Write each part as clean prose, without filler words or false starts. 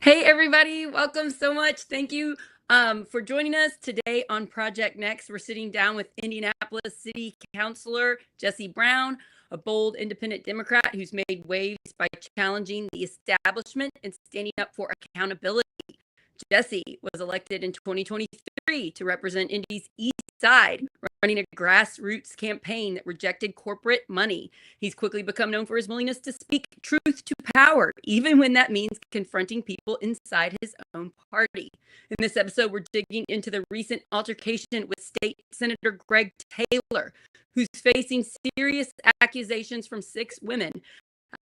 Hey everybody, welcome so much. Thank you for joining us today on Project Next. We're sitting down with Indianapolis City Councilor Jesse Brown, a bold independent Democrat who's made waves by challenging the establishment and standing up for accountability. Jesse was elected in 2023 to represent Indy's East Side, running a grassroots campaign that rejected corporate money. He's quickly become known for his willingness to speak truth to power, even when that means confronting people inside his own party. In this episode, we're digging into the recent altercation with State Senator Greg Taylor, who's facing serious accusations from 6 women.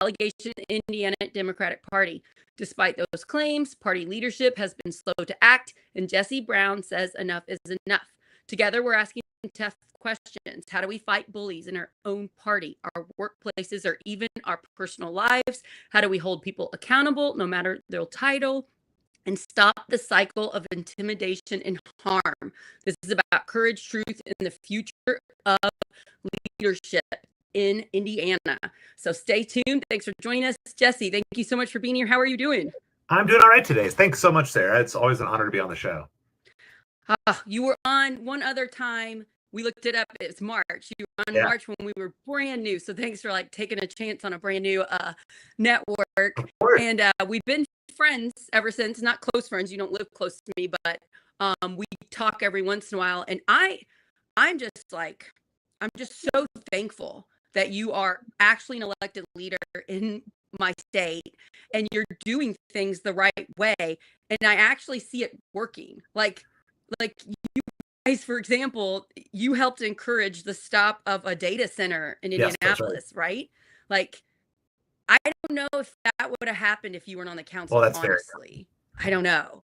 Allegation in the Indiana Democratic Party. Despite those claims, party leadership has been slow to act, and Jesse Brown says enough is enough. Together, we're asking tough questions. How do we fight bullies in our own party, our workplaces, or even our personal lives? How do we hold people accountable, no matter their title? And stop the cycle of intimidation and harm. This is about courage, truth, and the future of leadership in Indiana. So stay tuned. Thanks for joining us. Jesse, thank you so much for being here. How are you doing? I'm doing all right today. Thanks so much, Sarah. It's always an honor to be on the show. You were on one other time. We looked it up. It's March. You were on March when we were brand new. So thanks for taking a chance on a brand new network. And we've been friends ever since. Not close friends. You don't live close to me, but we talk every once in a while. And I'm just so thankful that you are actually an elected leader in my state and you're doing things the right way. And I actually see it working. Like you guys, for example, you helped encourage the stop of a data center in Indianapolis, right? Like, I don't know if that would have happened if you weren't on the council, honestly. Fair. I don't know.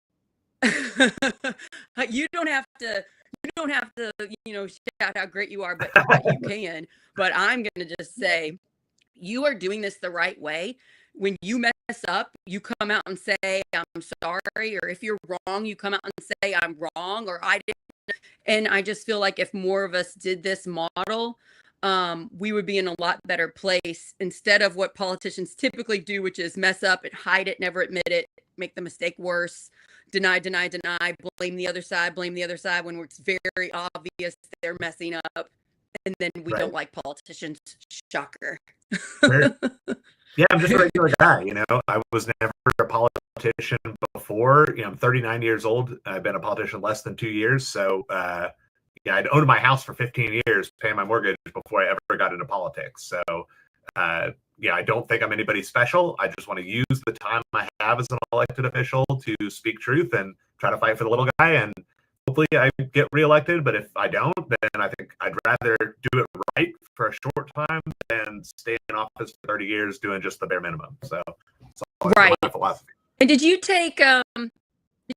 You don't have to, shout how great you are, but you can. But I'm going to just say, you are doing this the right way. When you mess up, you come out and say, I'm sorry. Or if you're wrong, you come out and say, I'm wrong, or I didn't. And I just feel like if more of us did this model, we would be in a lot better place instead of what politicians typically do, which is mess up and hide it, never admit it, make the mistake worse, deny, blame the other side when it's very obvious they're messing up. And then we don't like politicians. Shocker. Yeah, I'm just a regular guy. I was never a politician before. I'm 39 years old. I've been a politician less than 2 years. So, I'd owned my house for 15 years, paying my mortgage before I ever got into politics. So, I don't think I'm anybody special. I just want to use the time I have as an elected official to speak truth and try to fight for the little guy. And hopefully I get reelected. But if I don't, then I think I'd rather do it right for a short time than stay in office for 30 years doing just the bare minimum. So right. My philosophy. And did you take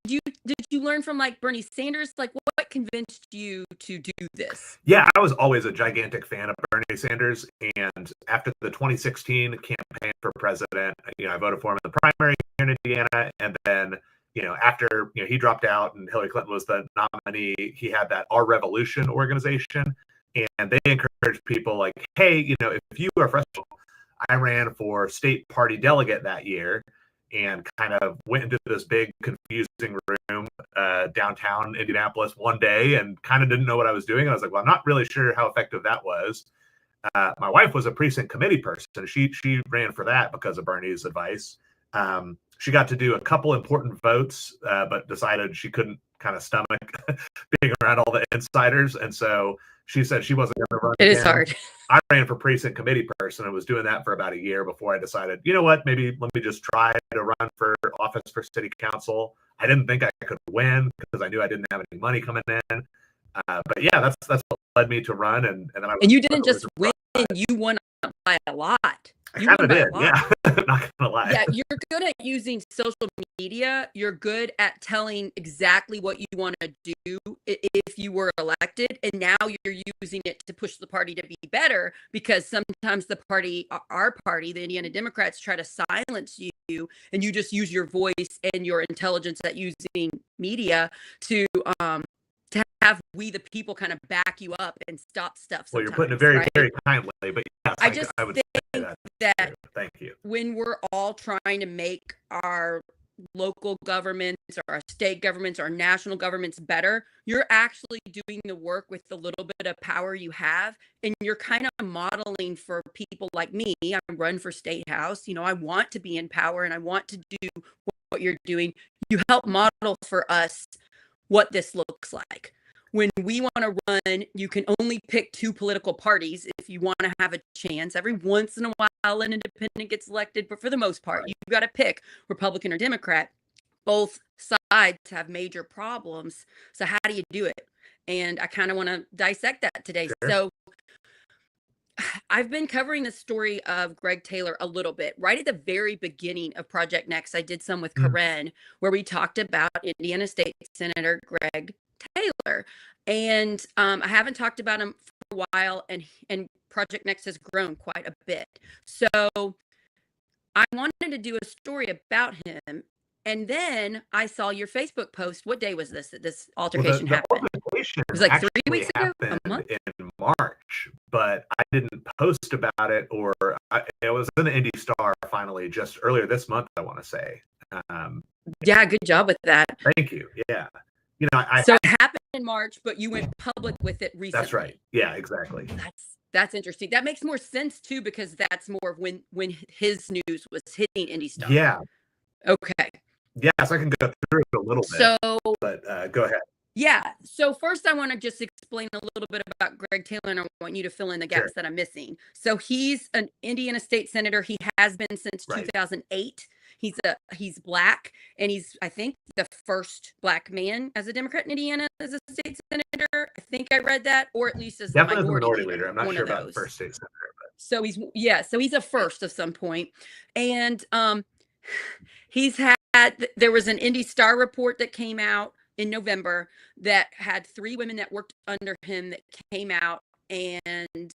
did you learn from Bernie Sanders? What convinced you to do this? Yeah, I was always a gigantic fan of Bernie Sanders. And after the 2016 campaign for president, I voted for him in the primary here in Indiana. And then, after he dropped out and Hillary Clinton was the nominee, he had that Our Revolution organization. And they encouraged people like, hey, if you are frustrated, I ran for state party delegate that year and kind of went into this big confusing room downtown Indianapolis one day and kind of didn't know what I was doing. I was like, well, I'm not really sure how effective that was. My wife was a precinct committee person. She ran for that because of Bernie's advice. She got to do a couple important votes, but decided she couldn't kind of stomach being around all the insiders. And so she said she wasn't going to run. It is hard. I ran for precinct committee person and was doing that for about a year before I decided, you know what, maybe let me just try to run for office for city council. I didn't think I could win because I knew I didn't have any money coming in. But yeah, that's what led me to run. And then and you didn't just win, you won by a lot. I kind of did, yeah. Not gonna lie. Yeah, you're good at using social media. You're good at telling exactly what you want to do if you were elected, and now you're using it to push the party to be better because sometimes our party, the Indiana Democrats, try to silence you, and you just use your voice and your intelligence at using media to have we the people kind of back you up and stop stuff. Well, you're putting it very, very kindly, but yes, I just would think say that thank you. When we're all trying to make our local governments or our state governments or national governments better. You're actually doing the work with the little bit of power you have, and you're kind of modeling for people like me. I run for state house. I want to be in power and I want to do what you're doing. You help model for us what this looks like. When we want to run, you can only pick two political parties if you want to have a chance. Every once in a while, an independent gets elected, but for the most part, you've got to pick Republican or Democrat. Both sides have major problems. So how do you do it? And I kind of want to dissect that today. Sure. So I've been covering the story of Greg Taylor a little bit. Right at the very beginning of Project Next, I did some with Karen, where we talked about Indiana State Senator Greg Taylor. And I haven't talked about him for a while, and Project Next has grown quite a bit. So I wanted to do a story about him. And then I saw your Facebook post. What day was this that this altercation happened? Altercation it was like 3 weeks ago, a month? in March, but I didn't post about it, or it was in the Indy Star finally just earlier this month, I want to say. Yeah, good job with that. Thank you. Yeah. So it happened in March, but you went public with it recently. That's right. Yeah, exactly. That's interesting. That makes more sense too, because that's more of when his news was hitting Indy Star. Yeah. Okay. Yes, I can go through it a little bit. But go ahead. Yeah. So first, I want to just explain a little bit about Greg Taylor, and I want you to fill in the gaps that I'm missing. So he's an Indiana state senator. He has been since 2008. He's Black, and he's, I think, the first Black man as a Democrat in Indiana as a state senator. I think I read that, or at least as definitely a minority leader. I'm not sure about the first state senator, but so he's a first of some point, and he's had. There was an Indy Star report that came out in November that had 3 women that worked under him that came out and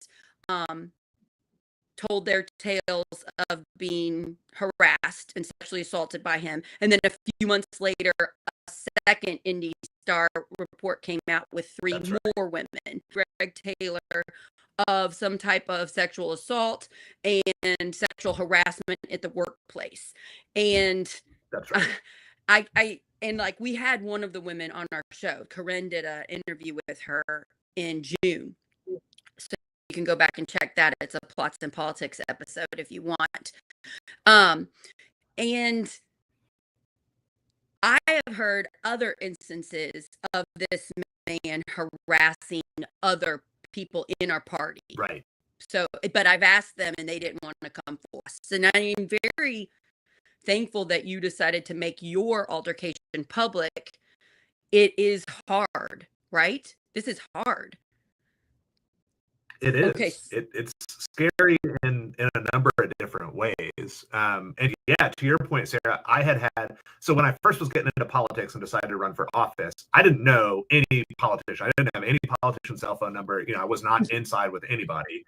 told their tales of being harassed and sexually assaulted by him. And then a few months later, a second Indy Star report came out with 3 more women. Greg Taylor of some type of sexual assault and sexual harassment at the workplace. And that's right. And like we had one of the women on our show. Karen did an interview with her in June. So you can go back and check that. It's a Plots and Politics episode if you want. And I have heard other instances of this man harassing other people in our party. Right. So, but I've asked them and they didn't want to come for us. And I am very thankful that you decided to make your altercation public. It is hard, right? This is hard. It is. Okay. It's scary in a number of different ways. And yeah, to your point, Sarah, so when I first was getting into politics and decided to run for office, I didn't know any politician. I didn't have any politician's cell phone number. I was not inside with anybody.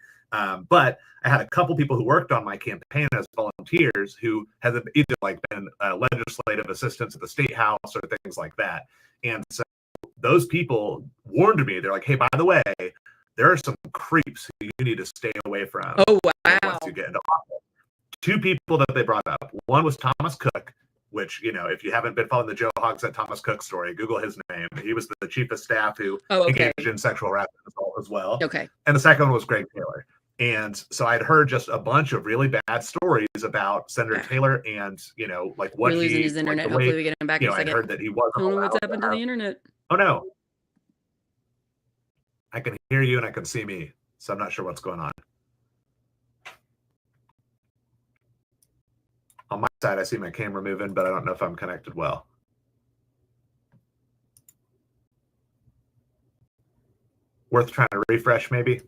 But I had a couple people who worked on my campaign as volunteers who had either been legislative assistants at the state house or things like that. And so those people warned me. They're like, hey, by the way, there are some creeps who you need to stay away from. Oh, wow. Once you get into office. 2 people that they brought up. One was Thomas Cook, which, if you haven't been following the Joe Hogsett Thomas Cook story, Google his name. He was the chief of staff who engaged in sexual harassment as well. Okay. And the second one was Greg Taylor. And so I'd heard just a bunch of really bad stories about Senator Taylor and, what we're losing his internet. Hopefully we get him back in a second. I'd heard that he wasn't I don't know what's happened to the internet. Oh, no. I can hear you and I can see me, so I'm not sure what's going on. On my side, I see my camera moving, but I don't know if I'm connected well. Worth trying to refresh, maybe?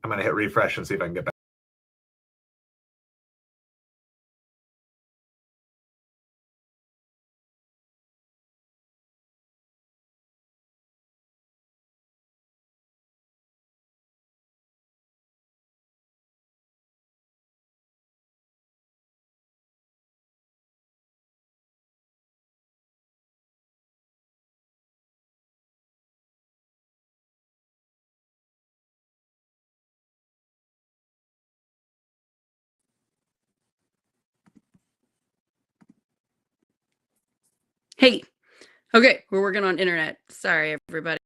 I'm going to hit refresh and see if I can get back. Okay, we're working on internet. Sorry, everybody.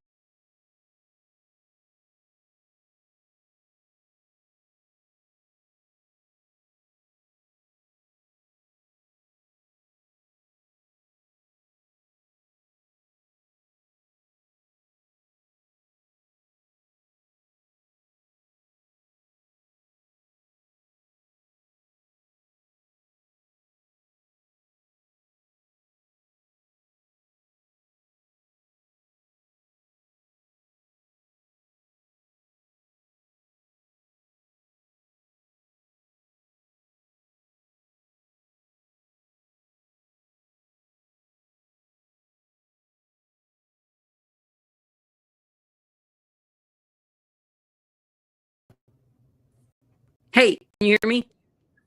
Hey, can you hear me?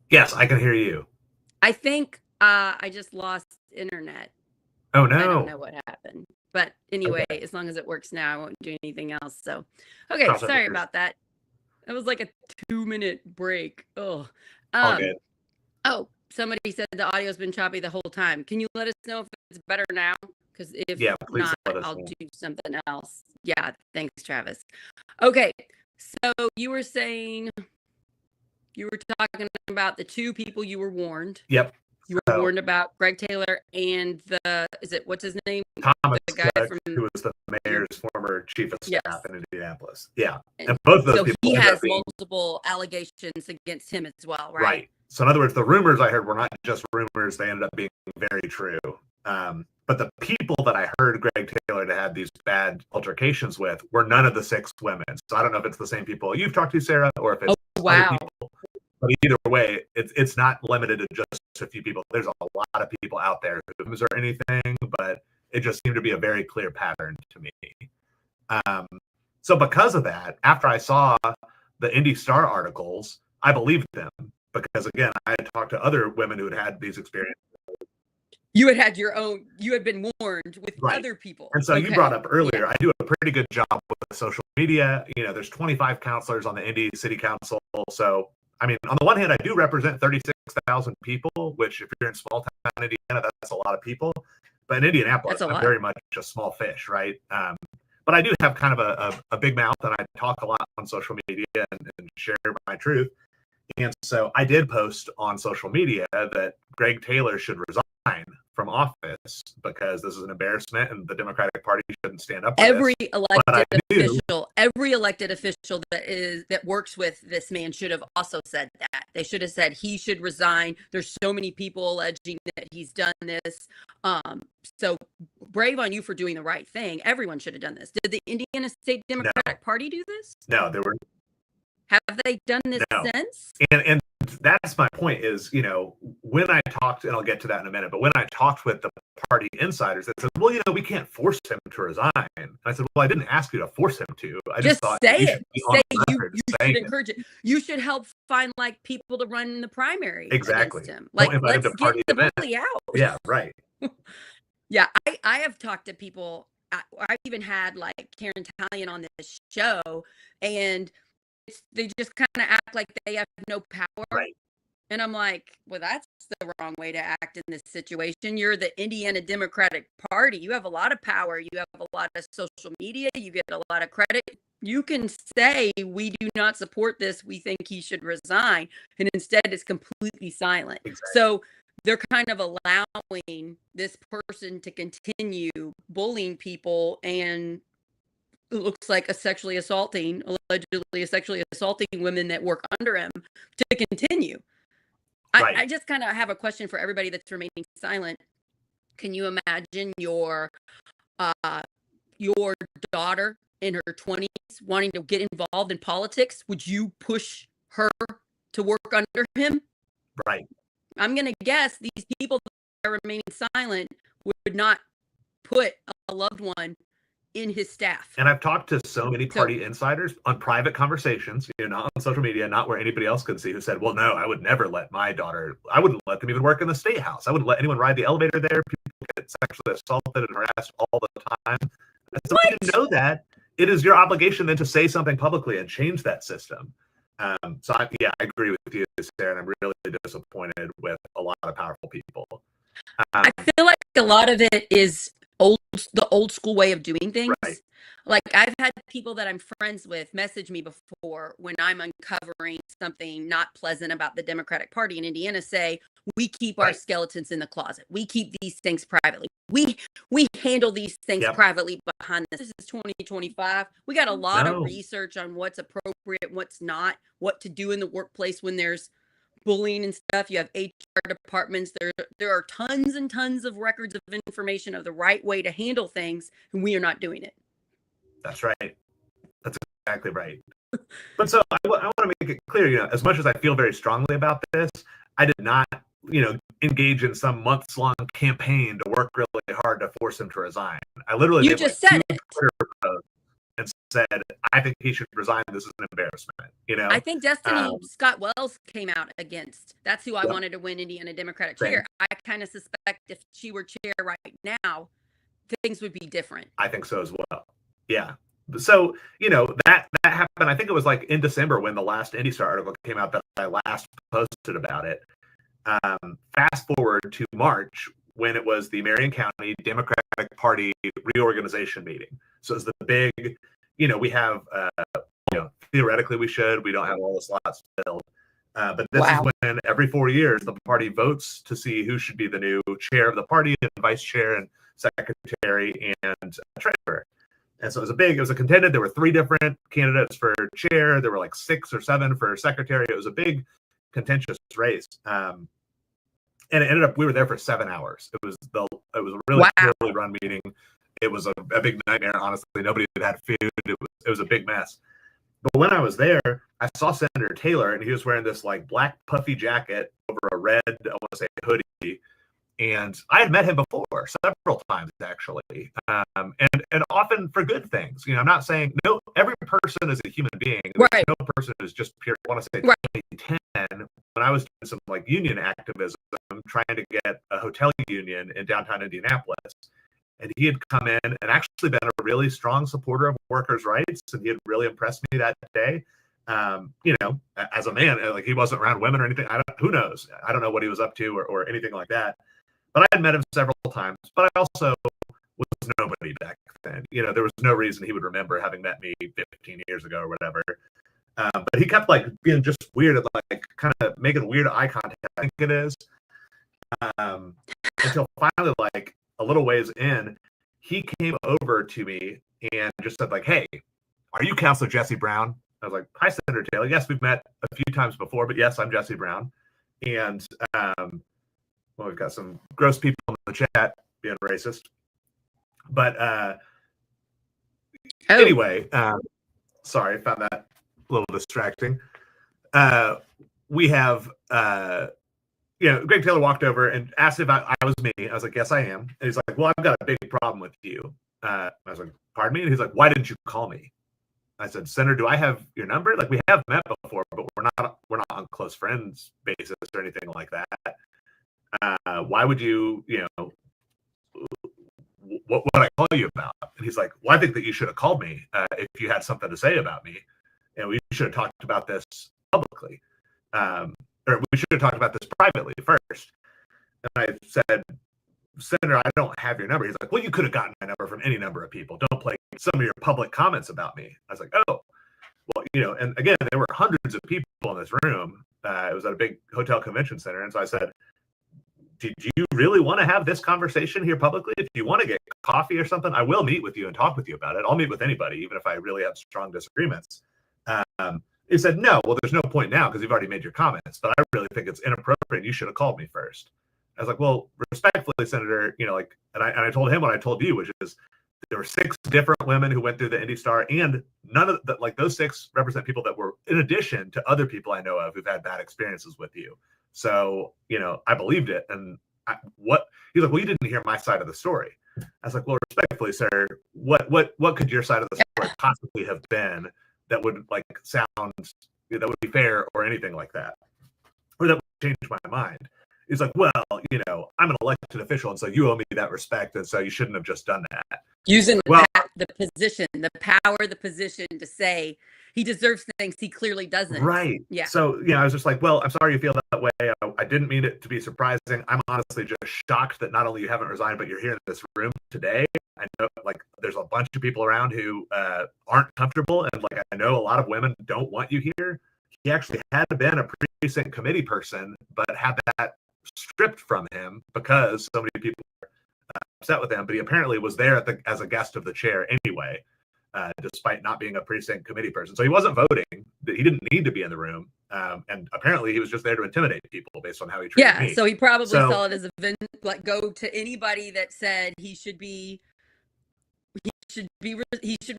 Yes, I can hear you. I think I just lost internet. Oh I don't no. know what happened. But anyway, Okay. as long as it works now, I won't do anything else. So, okay, Cross our sorry fingers. about that. It was like a 2-minute break. Oh, All good. somebody said the audio's been choppy the whole time. Can you let us know if it's better now? Because if Yeah, please not, let us I'll know. do something else. Yeah, thanks, Travis. Okay, so you were saying you were talking about the two people you were warned. Yep. You were warned about Greg Taylor and what's his name? Thomas The guy Cook, from who was the mayor's former chief of staff Yes. in Indianapolis. Yeah. And And both of those so people he ended has up being multiple allegations against him as well, right? right. So in other words, the rumors I heard were not just rumors; they ended up being very true. But the people that I heard Greg Taylor to have these bad altercations with were none of the 6 women. So I don't know if it's the same people you've talked to, Sarah, or if it's other Wow. people. But either way, it's not limited to just a few people. There's a lot of people out there who or anything, but it just seemed to be a very clear pattern to me. So because of that, after I saw the Indy Star articles, I believed them because again, I had talked to other women who had had these experiences. You had your own, you had been warned with Right. other people. And so you brought up earlier, I do a pretty good job with social media. You know, there's 25 counselors on the Indy City Council. So, I mean, on the one hand, I do represent 36,000 people, which if you're in small town Indiana, that's a lot of people. But in Indianapolis, I'm very much a small fish, right? But I do have kind of a big mouth, and I talk a lot on social media and share my truth. And so I did post on social media that Greg Taylor should resign from office because this is an embarrassment and the Democratic Party shouldn't stand up for every this. Every elected official that works with this man should have also said that. They should have said he should resign. There's so many people alleging that he's done this. So brave on you for doing the right thing. Everyone should have done this. Did the Indiana State Democratic Party do this? No, there were. Have they done this since? And that's my point is, you know, when I talked, and I'll get to that in a minute, but when I talked with the party insiders, they said, well, you know, we can't force him to resign. And I said, well, I didn't ask you to force him to. I just thought say it. Say you should encourage it. You should help find like people to run the primary against him. Like, let's get the bully out. Yeah, right. Yeah, I have talked to people. I've even had like Karen Talion on this show, and they just kind of act like they have no power. Right. And I'm like, well, that's the wrong way to act in this situation. You're the Indiana Democratic Party. You have a lot of power. You have a lot of social media. You get a lot of credit. You can say, we do not support this. We think he should resign. And instead, it's completely silent. Exactly. So they're kind of allowing this person to continue bullying people and it looks like allegedly a sexually assaulting women that work under him to continue. Right. I just kind of have a question for everybody that's remaining silent. Can you imagine your daughter in her 20s wanting to get involved in politics? Would you push her to work under him? Right. I'm going to guess these people that are remaining silent would not put a loved one in his staff. And I've talked to so many party insiders on private conversations, you know, not on social media, not where anybody else can see, who said, well, no, I would never let my daughter, I wouldn't let them even work in the state house. I wouldn't let anyone ride the elevator there. People get sexually assaulted and harassed all the time. So when you know that, it is your obligation then to say something publicly and change that system. So I agree with you, Sarah, and I'm really disappointed with a lot of powerful people. I feel like a lot of it is the old school way of doing things. Right. Like I've had people that I'm friends with message me before when I'm uncovering something not pleasant about the Democratic Party in Indiana say, we keep our Right. skeletons in the closet. We keep these things privately. We handle these things Yep. privately behind this. This is 2025. We got a lot of No. research on what's appropriate, what's not, what to do in the workplace when there's bullying and stuff. You have HR departments. There are tons and tons of records of information of the right way to handle things, and we are not doing it. That's right. That's exactly right. But so I want to make it clear, you know, as much as I feel very strongly about this, I did not, you know, engage in some months-long campaign to work really hard to force him to resign. I literally You made just like said 2 it. Twitter posts and said, I think he should resign. This is an embarrassment. You know, I think Destiny Scott Wells came out against. That's who I Yep. wanted to win Indiana Democratic Same. chair. I kind of suspect if she were chair right now, things would be different. I think so as well. Yeah. So, you know, that happened. I think it was like in December when the last Indy Star article came out that I last posted about it. Fast forward to March when it was the Marion County Democratic Party reorganization meeting. So it's the big, you know, we have, you know, theoretically we don't have all the slots filled. But this is when every 4 years the party votes to see who should be the new chair of the party and vice chair and secretary and treasurer. And so it was a contended. There were 3 different candidates for chair. There were like 6 or 7 for secretary. It was a big contentious race. And it ended up, we were there for 7 hours. It was a really poorly run meeting. It was a big nightmare. Honestly, nobody had food. It was a big mess. But when I was there, I saw Senator Taylor, and he was wearing this like black puffy jacket over a red, I want to say, hoodie. And I had met him before several times, actually, and often for good things. You know, I'm not saying every person is a human being. Right. No person is just pure. I want to say 2010, when I was doing some like union activism, trying to get a hotel union in downtown Indianapolis. And he had come in and actually been a really strong supporter of workers' rights. And he had really impressed me that day. You know, as a man, like he wasn't around women or anything. Who knows? I don't know what he was up to or anything like that. But I had met him several times, but I also was nobody back then. You know, there was no reason he would remember having met me 15 years ago or whatever. But he kept like being just weird and like kind of making weird eye contact, I think it is. Until finally, like a little ways in, he came over to me and just said like, hey, are you Councilor Jesse Brown? I was like, hi, Senator Taylor. Yes, we've met a few times before, but yes, I'm Jesse Brown. And well, we've got some gross people in the chat being racist. But anyway, sorry, I found that a little distracting. We have, you know, Greg Taylor walked over and asked if I was me. I was like, yes, I am. And he's like, well, I've got a big problem with you. I was like, pardon me? And he's like, why didn't you call me? I said, Senator, do I have your number? Like, we have met before, but we're not on close friends basis or anything like that. Why would you, you know, what would I call you about? And he's like, well, I think that you should have called me if you had something to say about me. And we should have talked about this publicly. Or we should have talked about this privately first. And I said, Senator, I don't have your number. He's like, well, you could have gotten my number from any number of people. Don't play some of your public comments about me. I was like, oh, well, you know, and again, there were hundreds of people in this room. It was at a big hotel convention center. And so I said, did you really want to have this conversation here publicly? If you want to get coffee or something, I will meet with you and talk with you about it. I'll meet with anybody, even if I really have strong disagreements. He said, no, well, there's no point now because you've already made your comments, but I really think it's inappropriate. You should have called me first. I was like, well, respectfully, Senator, you know, like, and I told him what I told you, which is there were 6 different women who went through the Indy Star, and none of the, like those 6 represent people that were in addition to other people I know of who've had bad experiences with you. So, you know, I believed it. And he's like, well, you didn't hear my side of the story. I was like, well, respectfully, sir, what could your side of the story possibly have been that would like sound, that would be fair or anything like that, or that would change my mind? He's like, well, you know, I'm an elected official, and so you owe me that respect, and so you shouldn't have just done that. Using the position, the power, the position to say he deserves things he clearly doesn't. Right. Yeah. So, I was just like, well, I'm sorry you feel that way. I didn't mean it to be surprising. I'm honestly just shocked that not only you haven't resigned, but you're here in this room today. I know, like, there's a bunch of people around who aren't comfortable, and like, I know a lot of women don't want you here. He actually had been a precinct committee person, but had that stripped from him because so many people were upset with him. But he apparently was there as a guest of the chair anyway, despite not being a precinct committee person. So he wasn't voting. He didn't need to be in the room. And apparently he was just there to intimidate people based on how he treated me. So he probably saw it as a like, go to anybody that said he should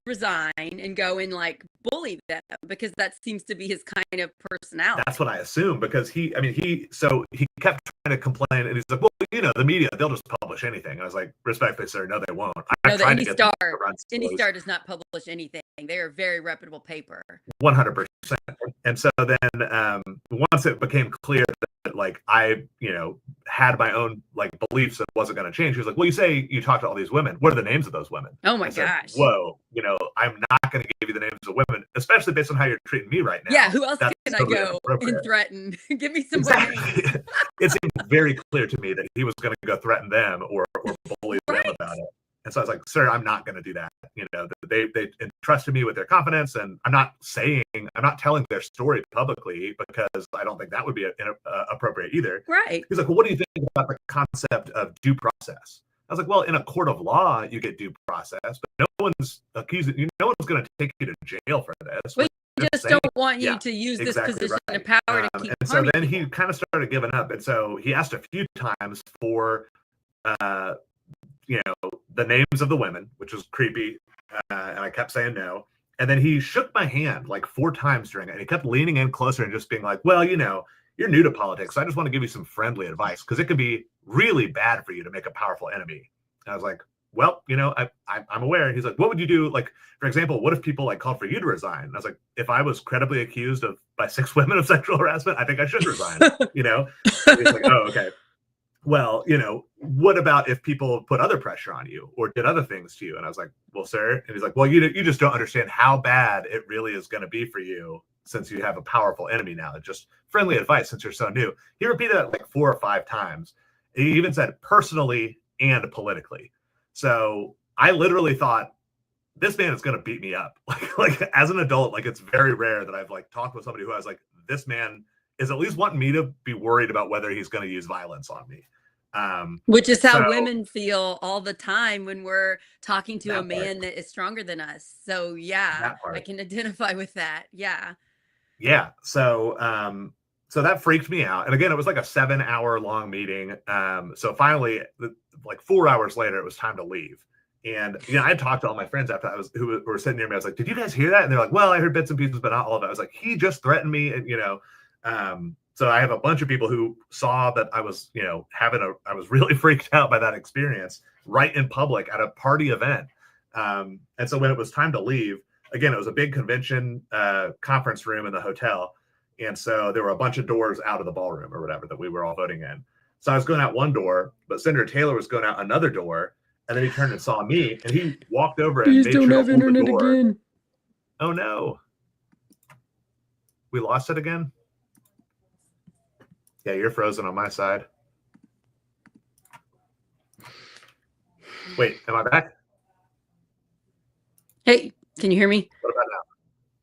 resign and go and like bully them, because that seems to be his kind of personality. That's what I assume, because he kept trying to complain, and he's like, well, the media, they'll just publish anything. I was like, respectfully, sir, no, they won't. No, the Indy Star does not publish anything. They are a very reputable paper. 100%. And so then once it became clear that like I, had my own like beliefs and wasn't going to change, he was like, well, you say you talked to all these women. What are the names of those women? Oh my gosh. Whoa, I'm not going to give you the names of women, especially based on how you're treating me right now. Yeah, who else can I go and threaten? Give me some names. It seemed very clear to me that he was going to go threaten them or bully them about it. And so I was like, sir, I'm not going to do that. They entrusted me with their confidence, and I'm not telling their story publicly because I don't think that would be appropriate either. Right. He's like, well, what do you think about the concept of due process? I was like, well, in a court of law, you get due process, but no one's accusing you. No one's going to take you to jail for this. Well, we just don't want you to use this position of power to keep. And so then he kind of started giving up. And so he asked a few times for, the names of the women, which was creepy. And I kept saying no. And then he shook my hand like 4 times during it. And he kept leaning in closer and just being like, well, you're new to politics. So I just want to give you some friendly advice, because it can be really bad for you to make a powerful enemy. And I was like, well, I'm aware. And he's like, what would you do? Like, for example, what if people like called for you to resign? And I was like, if I was credibly accused by 6 women of sexual harassment, I think I should resign. And he's like, oh, okay. Well, what about if people put other pressure on you or did other things to you? And I was like, well, sir. And he's like, well, you just don't understand how bad it really is going to be for you since you have a powerful enemy now. Just friendly advice since you're so new. He repeated it like 4 or 5 times. He even said personally and politically. So I literally thought, this man is going to beat me up. Like as an adult, like it's very rare that I've like talked with somebody who I was like, this man is at least wanting me to be worried about whether he's going to use violence on me. Which is how women feel all the time when we're talking to a man that is stronger than us. So yeah, I can identify with that. Yeah. Yeah. So that freaked me out. And again, it was like a 7-hour long meeting. So finally, like 4 hours later, it was time to leave. And I had talked to all my friends after who were sitting near me. I was like, did you guys hear that? And they're like, well, I heard bits and pieces, but not all of it. I was like, he just threatened me. And, so I have a bunch of people who saw that I was, I was really freaked out by that experience right in public at a party event. And so when it was time to leave, again, it was a big convention conference room in the hotel. And so there were a bunch of doors out of the ballroom or whatever that we were all voting in. So I was going out one door, but Senator Taylor was going out another door. And then he turned and saw me, and he walked over and made sure to hold the door. Again. Oh, no. We lost it again? Yeah, you're frozen on my side. Wait, am I back? Hey, can you hear me? What about now?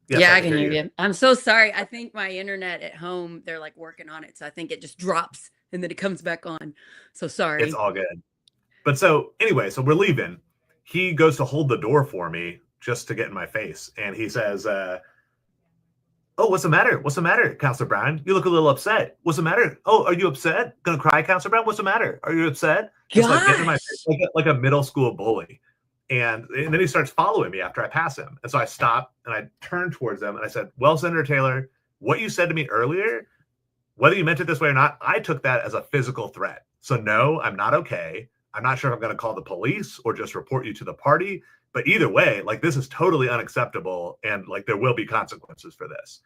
Yes, yeah, I can hear you. I'm so sorry. I think my internet at home, they're like working on it. So I think it just drops and then it comes back on. So sorry. It's all good. But so anyway, so we're leaving. He goes to hold the door for me just to get in my face. And he says, oh, what's the matter? What's the matter, Councilor Brown? You look a little upset. What's the matter? Oh, are you upset? Gonna cry, Councilor Brown? What's the matter? Are you upset? Just like getting in my face like a middle school bully. And then he starts following me after I pass him. And so I stop and I turn towards him and I said, well, Senator Taylor, what you said to me earlier, whether you meant it this way or not, I took that as a physical threat. So no, I'm not okay. I'm not sure if I'm going to call the police or just report you to the party. But either way, like this is totally unacceptable, and like there will be consequences for this.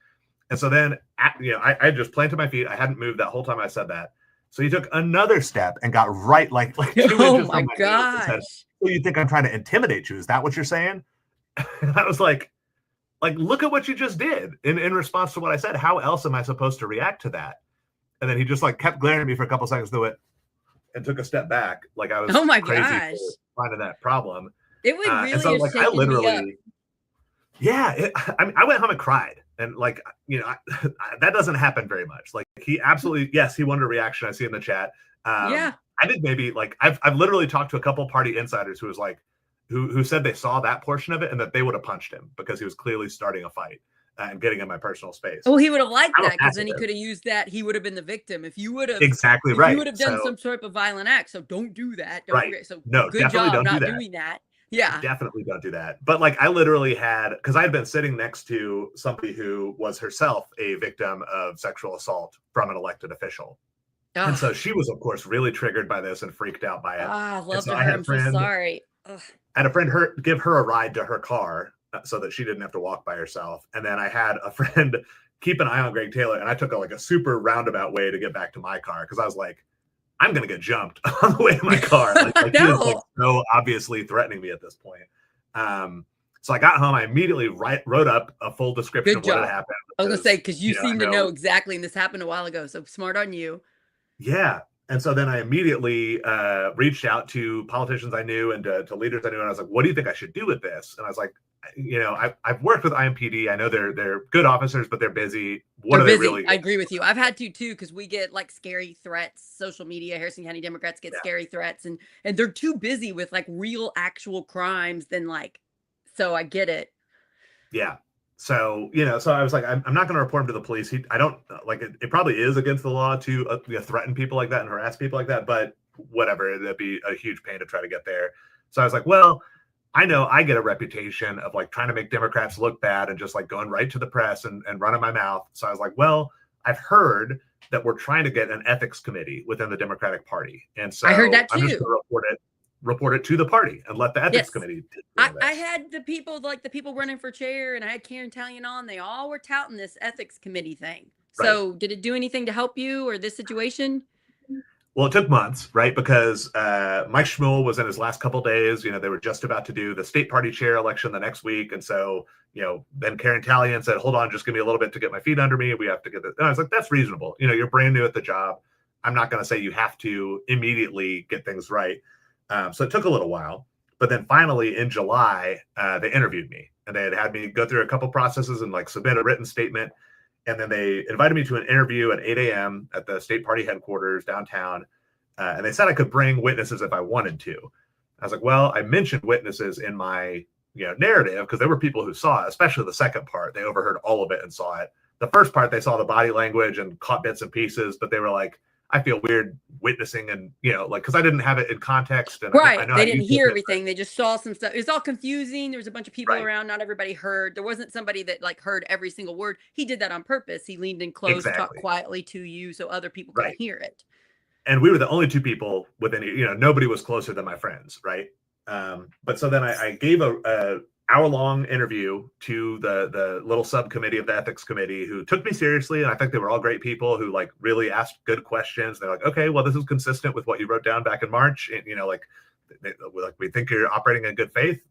And so then, I just planted my feet. I hadn't moved that whole time I said that. So he took another step and got right like 2 inches Oh from my my knee and said, gosh. "So you think I'm trying to intimidate you? Is that what you're saying?" And I was like, look at what you just did in response to what I said. How else am I supposed to react to that? And then he just like kept glaring at me for a couple seconds through it and took a step back, like I was Oh my crazy gosh. for finding that problem. It would And really so have like I shaken me up. literally, yeah, I mean, I went home and cried, and like that doesn't happen very much. Like he absolutely, yes, he wanted a reaction. I see in the chat. Yeah. I think maybe like I've literally talked to a couple party insiders who was like who said they saw that portion of it and that they would have punched him because he was clearly starting a fight and getting in my personal space. Oh, he would have liked I'm a that because then he pacifist. could have used that. He would have been the victim if you would have. Exactly If you right. would have done So some sort of violent act. So don't do that. Don't. right. So No, good definitely job don't do not that. doing that. Yeah. Definitely don't do that. But like I literally had, because I had been sitting next to somebody who was herself a victim of sexual assault from an elected official. And so she was, of course, really triggered by this and freaked out by it. Ah, love so to I her. had a I'm so friend, sorry. Ugh. I had a friend give her a ride to her car so that she didn't have to walk by herself. And then I had a friend keep an eye on Greg Taylor, and I took like a super roundabout way to get back to my car because I was like, I'm gonna get jumped on the way to my car. Like he is like so obviously threatening me at this point. So I got home. I immediately wrote up a full description of what had happened. I was gonna say because you seem to know exactly, and this happened a while ago. So smart on you. Yeah. And so then I immediately reached out to politicians I knew and to leaders I knew, and I was like, "What do you think I should do with this?" And I was like, I've worked with IMPD. I know they're good officers, but they're busy. What are they really? I agree with you. I've had to too because we get like scary threats. Social media, Harrison County Democrats get scary threats, and they're too busy with like real, actual crimes than like. So I get it. Yeah. So, so I was like, I'm not going to report him to the police. I don't like it. It probably is against the law to threaten people like that and harass people like that, but whatever, it'd be a huge pain to try to get there. So I was like, well, I know I get a reputation of like trying to make Democrats look bad and just like going right to the press and running my mouth. So I was like, well, I've heard that we're trying to get an ethics committee within the Democratic Party. And so I heard that too. I'm just going to report it to the party and let the ethics committee do I had the people running for chair, and I had Karen Tallian on. They all were touting this ethics committee thing. So did it do anything to help you or this situation? Well, it took months, right? Because Mike Schmuel was in his last couple days. They were just about to do the state party chair election the next week. And so, then Karen Tallian said, hold on, just give me a little bit to get my feet under me. We have to get this. And I was like, that's reasonable. You're brand new at the job. I'm not going to say you have to immediately get things right. So it took a little while. But then finally in July, they interviewed me, and they had me go through a couple processes and like submit a written statement. And then they invited me to an interview at 8 a.m. at the state party headquarters downtown. And they said I could bring witnesses if I wanted to. I was like, well, I mentioned witnesses in my narrative because there were people who saw it, especially the second part. They overheard all of it and saw it. The first part, they saw the body language and caught bits and pieces, but they were like, I feel weird witnessing and, because I didn't have it in context. And right. I know they didn't hear everything. They just saw some stuff. It was all confusing. There was a bunch of people around. Not everybody heard. There wasn't somebody that like heard every single word. He did that on purpose. He leaned in close, talked quietly to you so other people could hear it. And we were the only two people within, nobody was closer than my friends. Right. But so then I gave a hour-long interview to the little subcommittee of the ethics committee who took me seriously. And I think they were all great people who like really asked good questions. They're like, okay, well, this is consistent with what you wrote down back in March. And, we think you're operating in good faith.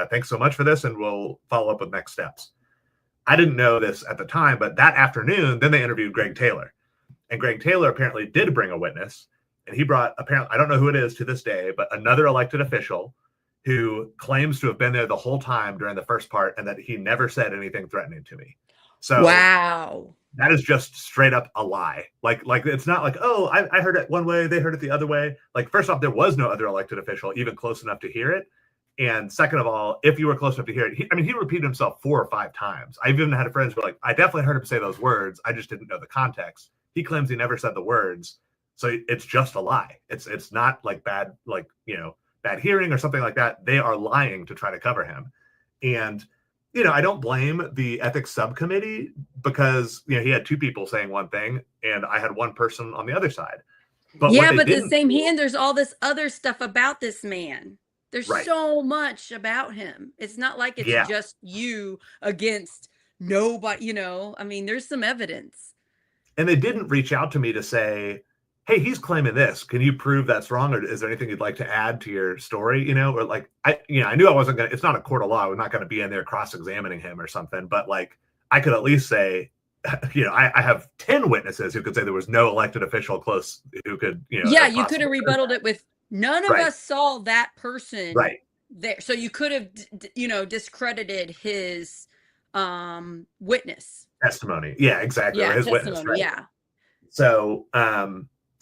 Thanks so much for this. And we'll follow up with next steps. I didn't know this at the time, but that afternoon, then they interviewed Greg Taylor. And Greg Taylor apparently did bring a witness. And he brought, apparently, I don't know who it is to this day, but another elected official who claims to have been there the whole time during the first part and that he never said anything threatening to me. So wow, that is just straight up a lie. Like it's not like, oh, I heard it one way, they heard it the other way. Like, first off, there was no other elected official even close enough to hear it. And second of all, if you were close enough to hear it, he repeated himself 4 or 5 times. I've even had friends who were like, I definitely heard him say those words. I just didn't know the context. He claims he never said the words. So it's just a lie. It's not like bad, bad hearing or something like that. They are lying to try to cover him. And, I don't blame the ethics subcommittee because, he had 2 people saying one thing and I had one person on the other side. But the same hand, there's all this other stuff about this man. There's so much about him. It's not like it's just you against nobody, there's some evidence. And they didn't reach out to me to say, hey, he's claiming this. Can you prove that's wrong? Or is there anything you'd like to add to your story? You know, or like, I knew I wasn't going to, it's not a court of law. I was not going to be in there cross-examining him or something, but like, I could at least say, I have 10 witnesses who could say there was no elected official close who could, yeah, you could have rebutted it with none of us saw that person there. So you could have, discredited his witness testimony. Yeah, exactly. yeah, or his testimony witness, right? yeah. So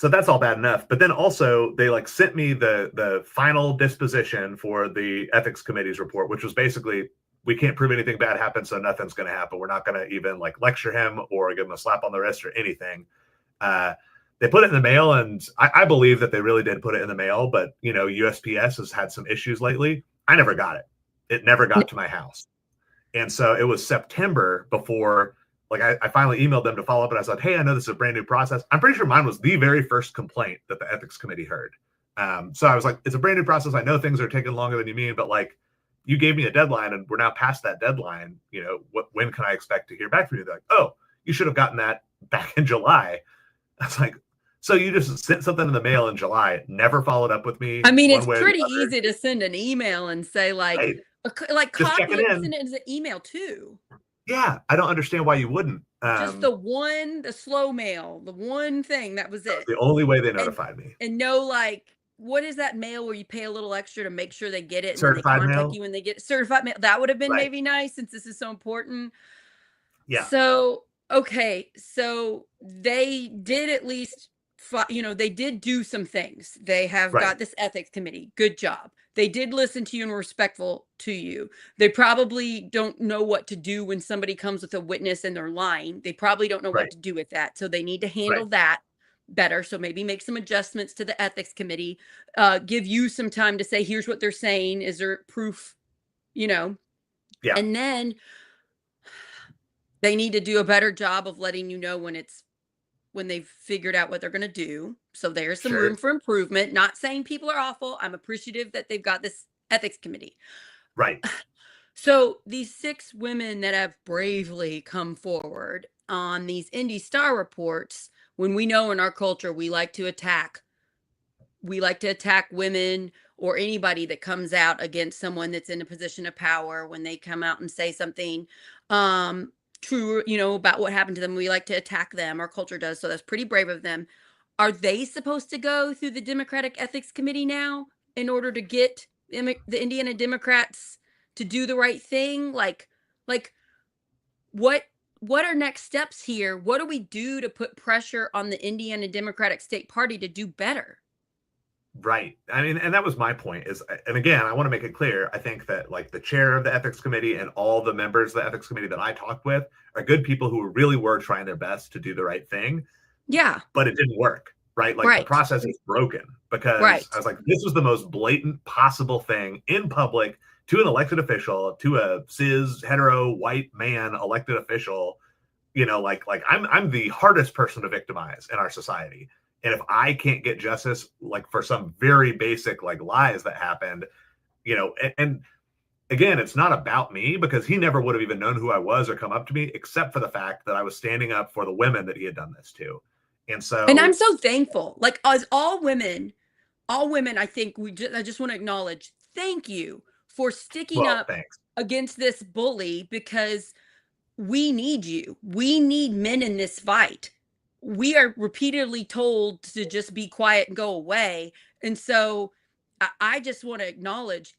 that's all bad enough. But then also they like sent me the final disposition for the ethics committee's report, which was basically, we can't prove anything bad happened, so nothing's going to happen. We're not going to even like lecture him or give him a slap on the wrist or anything. They put it in the mail, and I believe that they really did put it in the mail, but USPS has had some issues lately. I never got it. It never got to my house. And so it was September before, like, I finally emailed them to follow up, and I said, hey, I know this is a brand new process. I'm pretty sure mine was the very first complaint that the ethics committee heard. So I was like, it's a brand new process. I know things are taking longer than you mean, but like, you gave me a deadline and we're now past that deadline. When can I expect to hear back from you? They're like, oh, you should have gotten that back in July. I was like, so you just sent something in the mail in July, never followed up with me? I mean, it's pretty easy to send an email and say like, hey, like copy it and send it as an email too. Yeah, I don't understand why you wouldn't. Just the slow mail, the one thing, that was it. The only way they notified me. And no, like, what is that mail where you pay a little extra to make sure they get it and certified then they contact mail? you when they get certified mail? That would have been maybe nice since this is so important. Yeah. So, okay. So they did at least, they did do some things. They have got this ethics committee. Good job. They did listen to you and were respectful to you. They probably don't know what to do when somebody comes with a witness and they're lying. They probably don't know what to do with that. So they need to handle that better. So maybe make some adjustments to the ethics committee, give you some time to say, here's what they're saying. Is there proof, Yeah. And then they need to do a better job of letting you know when they've figured out what they're going to do. So there's some room for improvement. Not saying people are awful. I'm appreciative that they've got this ethics committee. Right. So these 6 women that have bravely come forward on these Indy Star reports, when we know in our culture we like to attack women or anybody that comes out against someone that's in a position of power, when they come out and say something true, about what happened to them, we like to attack them. Our culture does. So that's pretty brave of them. Are they supposed to go through the Democratic Ethics Committee now in order to get the Indiana Democrats to do the right thing? Like what are next steps here? What do we do to put pressure on the Indiana Democratic State Party to do better? Right. I mean, and that was my point and again, I want to make it clear. I think that like the chair of the ethics committee and all the members of the ethics committee that I talked with are good people who really were trying their best to do the right thing. Yeah. But it didn't work. Right. Like the process is broken because I was like, this was the most blatant possible thing in public to an elected official, to a cis hetero white man elected official. I'm the hardest person to victimize in our society. And if I can't get justice, like for some very basic like lies that happened, and again, it's not about me because he never would have even known who I was or come up to me, except for the fact that I was standing up for the women that he had done this to. And I'm so thankful. Like, as all women, I think I just want to acknowledge, thank you for sticking up against this bully, because we need you. We need men in this fight. We are repeatedly told to just be quiet and go away. And so I just want to acknowledge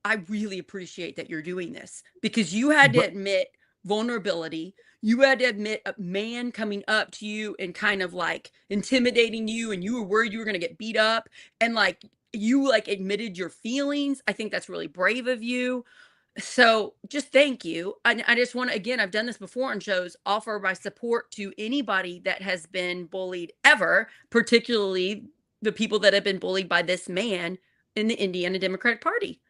I really appreciate that you're doing this, because you had to admit vulnerability. You had to admit a man coming up to you and kind of like intimidating you, and you were worried you were going to get beat up, and like you like admitted your feelings. I think that's really brave of you. So just thank you. I just want to, again, I've done this before on shows, offer my support to anybody that has been bullied ever, particularly the people that have been bullied by this man in the Indiana Democratic Party.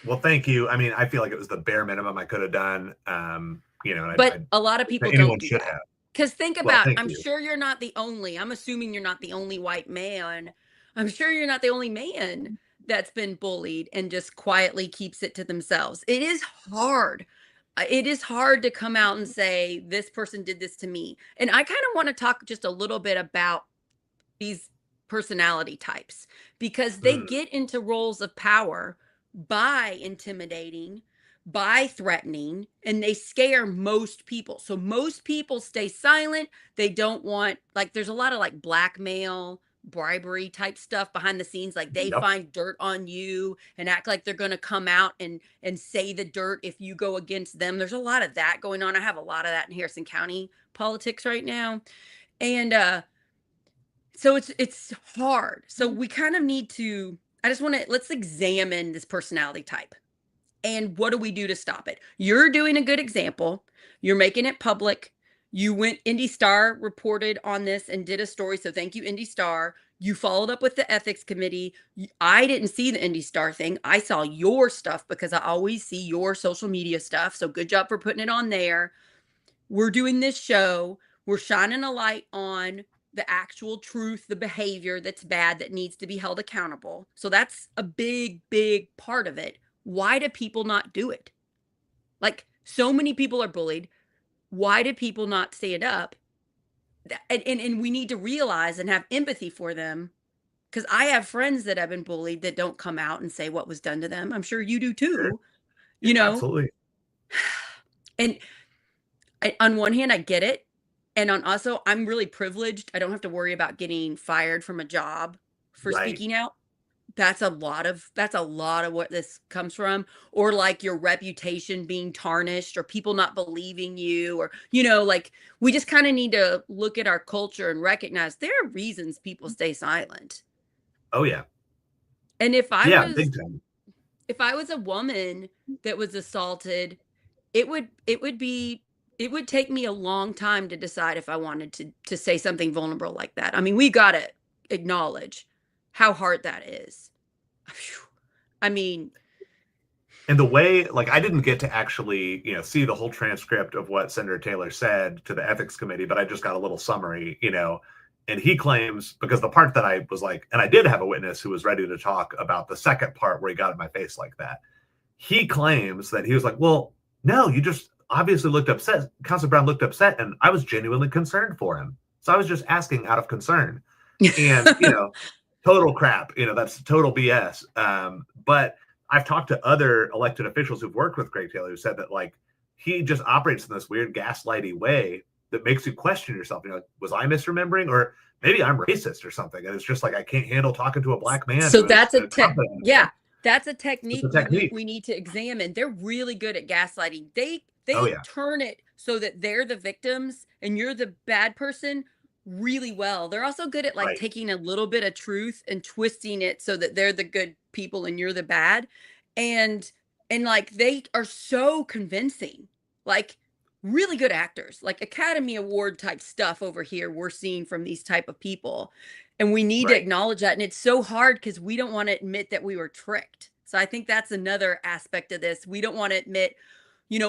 Well, thank you. I mean, I feel like it was the bare minimum I could have done. But a lot of people don't do that. Because think about, I'm sure you're not the only, I'm assuming you're not the only white man. I'm sure you're not the only man that's been bullied and just quietly keeps it to themselves. It is hard. it is hard to come out and say this person did this to me. And I kind of want to talk just a little bit about these personality types because they Mm, get into roles of power by intimidating, by threatening, and they scare most people. So most people stay silent. They don't want, like, there's a lot of like blackmail, bribery type stuff behind the scenes. Like they yep. find dirt on you and act like they're going to come out and say the dirt if you go against them. There's a lot of that going on. I have a lot of that in Harrison County politics right now. And so it's hard. So we kind of need to, I just want to, let's examine this personality type. And what do we do to stop it? You're doing a good example. You're making it public. You went, Indy Star reported on this and did a story. So thank you, Indy Star. You followed up with the ethics committee. I didn't see the Indy Star thing. I saw your stuff because I always see your social media stuff. So good job for putting it on there. We're doing this show. We're shining a light on the actual truth, the behavior that's bad that needs to be held accountable. So that's a big, big part of it. Why do people not do it? Like, so many people are bullied. Why do people not stand up? And we need to realize and have empathy for them, because I have friends that have been bullied that don't come out and say what was done to them. I'm sure you do Sure. too, Yeah, you know? absolutely. And on one hand, I get it. And on also, I'm really privileged. I don't have to worry about getting fired from a job for Right. speaking out. That's a lot of what this comes from. Or like your reputation being tarnished or people not believing you, or like, we just kind of need to look at our culture and recognize there are reasons people stay silent. Oh yeah. And Yeah, big time. if I was a woman that was assaulted, it would take me a long time to decide if I wanted to say something vulnerable like that. I mean, we got to acknowledge how hard that is. I mean, And the way, like, I didn't get to actually, see the whole transcript of what Senator Taylor said to the ethics committee, but I just got a little summary, and he claims, because the part that I was like, and I did have a witness who was ready to talk about the second part where he got in my face like that. He claims that he was like, well, no, you just obviously looked upset. Councilor Brown looked upset, and I was genuinely concerned for him. So I was just asking out of concern. And, total crap, that's total BS. But I've talked to other elected officials who've worked with Greg Taylor who said that, like, he just operates in this weird gaslighty way that makes you question yourself. Was I misremembering, or maybe I'm racist or something? And it's just like, I can't handle talking to a black man. so that's a yeah, that's a technique, it's a technique. We need to examine. They're really good at gaslighting. They Oh, yeah. turn it so that they're the victims and you're the bad person really well. They're also good at like Right. taking a little bit of truth and twisting it so that they're the good people and you're the bad. And like they are so convincing. Like really good actors. Like Academy Award type stuff over here we're seeing from these type of people. And we need to Right. acknowledge that. And it's so hard because we don't want to admit that we were tricked. So I think that's another aspect of this. We don't want to admit,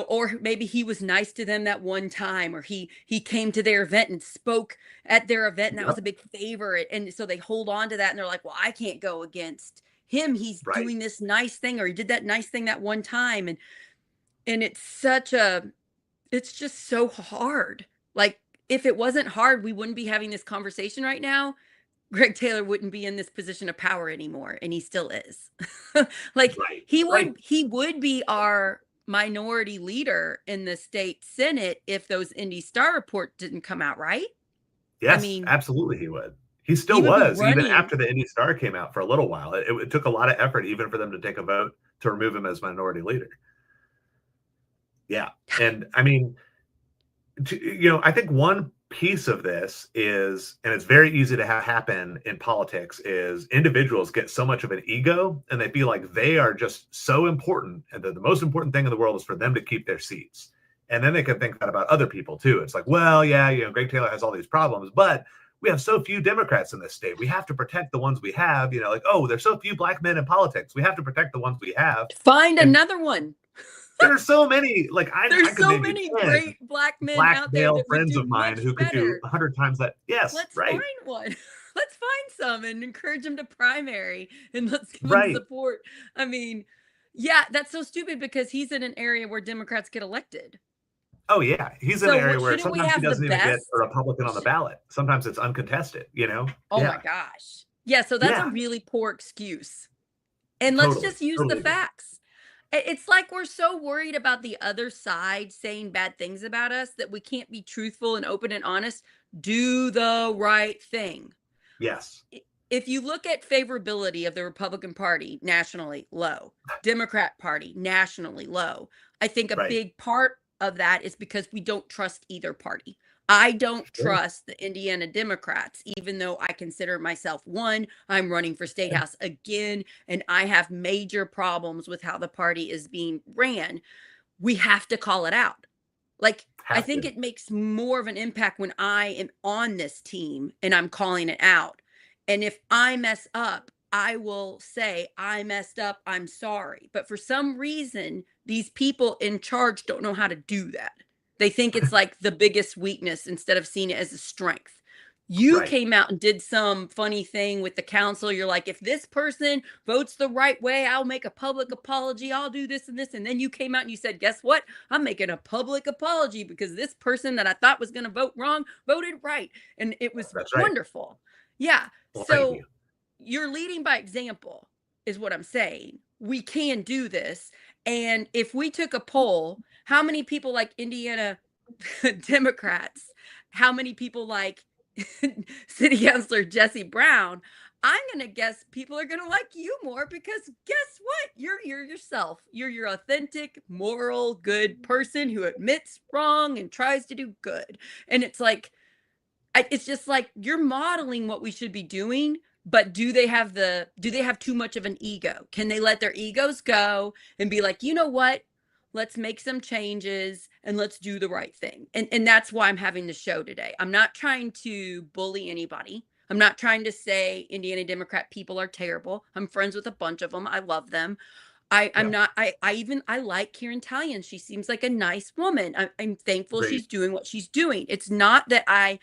or maybe he was nice to them that one time, or he came to their event and spoke at their event, and that was Yep. a big favor. And so they hold on to that and they're like, well, I can't go against him. He's Right. doing this nice thing, or he did that nice thing that one time. And it's just so hard. Like, if it wasn't hard, we wouldn't be having this conversation right now. Greg Taylor wouldn't be in this position of power anymore, and he still is. Like Right. he Right. would be our minority leader in the state Senate if those Indy Star report didn't come out, right? Yes, mean, absolutely he would. He still he would be was, even running. after the Indy Star came out for a little while. It took a lot of effort even for them to take a vote to remove him as minority leader. Yeah. And I mean, I think one piece of this is, and it's very easy to have happen in politics, is individuals get so much of an ego and they feel like they are just so important, and that the most important thing in the world is for them to keep their seats. And then they can think that about other people too. It's like, well, yeah, Greg Taylor has all these problems, but we have so few Democrats in this state. We have to protect the ones we have. Like, oh, there's so few black men in politics. We have to protect the ones we have. Find another one. There are so many, like, There's I could so name many 10 great black men black out there male that would friends do of mine much who could do better. 100 times that. Yes, Let's right. find one. Let's find some and encourage them to primary, and let's give them Right. support. I mean, Yeah, that's so stupid because he's in an area where Democrats get elected. Oh yeah, he's in So an area what where shouldn't we sometimes he have the doesn't even get best? a Republican on the ballot. Sometimes it's uncontested, Oh my Yeah. gosh. Yeah, so that's a Yeah, really poor excuse. And let's totally. just use the Totally agree. facts. It's like we're so worried about the other side saying bad things about us that we can't be truthful and open and honest. Do the right thing. Yes. If you look at favorability of the Republican Party nationally, low. Democrat Party nationally, low. I think a Right. big part of that is because we don't trust either party. I don't Sure. trust the Indiana Democrats, even though I consider myself one. I'm running for state house again, and I have major problems with how the party is being ran. We have to call it out. Like, I Have think to. it makes more of an impact when I am on this team and I'm calling it out. And if I mess up, I will say, I messed up, I'm sorry. But for some reason, these people in charge don't know how to do that. They think it's like the biggest weakness instead of seeing it as a strength. You Right. came out and did some funny thing with the council. You're like, if this person votes the right way, I'll make a public apology. I'll do this and this. And then you came out and you said, guess what? I'm making a public apology because this person that I thought was going to vote wrong voted right. And it was That's right. wonderful. Yeah. Well, thank you. So you're leading by example, is what I'm saying. We can do this. And if we took a poll, how many people like Indiana Democrats, how many people like City Councilor Jesse Brown, I'm going to guess people are going to like you more because guess what? You're yourself. You're your authentic, moral, good person who admits wrong and tries to do good. And it's like, it's just like you're modeling what we should be doing, but do they have too much of an ego? Can they let their egos go and be like, you know what? Let's make some changes and let's do the right thing. And that's why I'm having the show today. I'm not trying to bully anybody. I'm not trying to say Indiana Democrat people are terrible. I'm friends with a bunch of them. I love them. I'm Yeah. not, I like Karen Talion. She seems like a nice woman. I'm thankful Great. she's doing what she's doing. It's not that I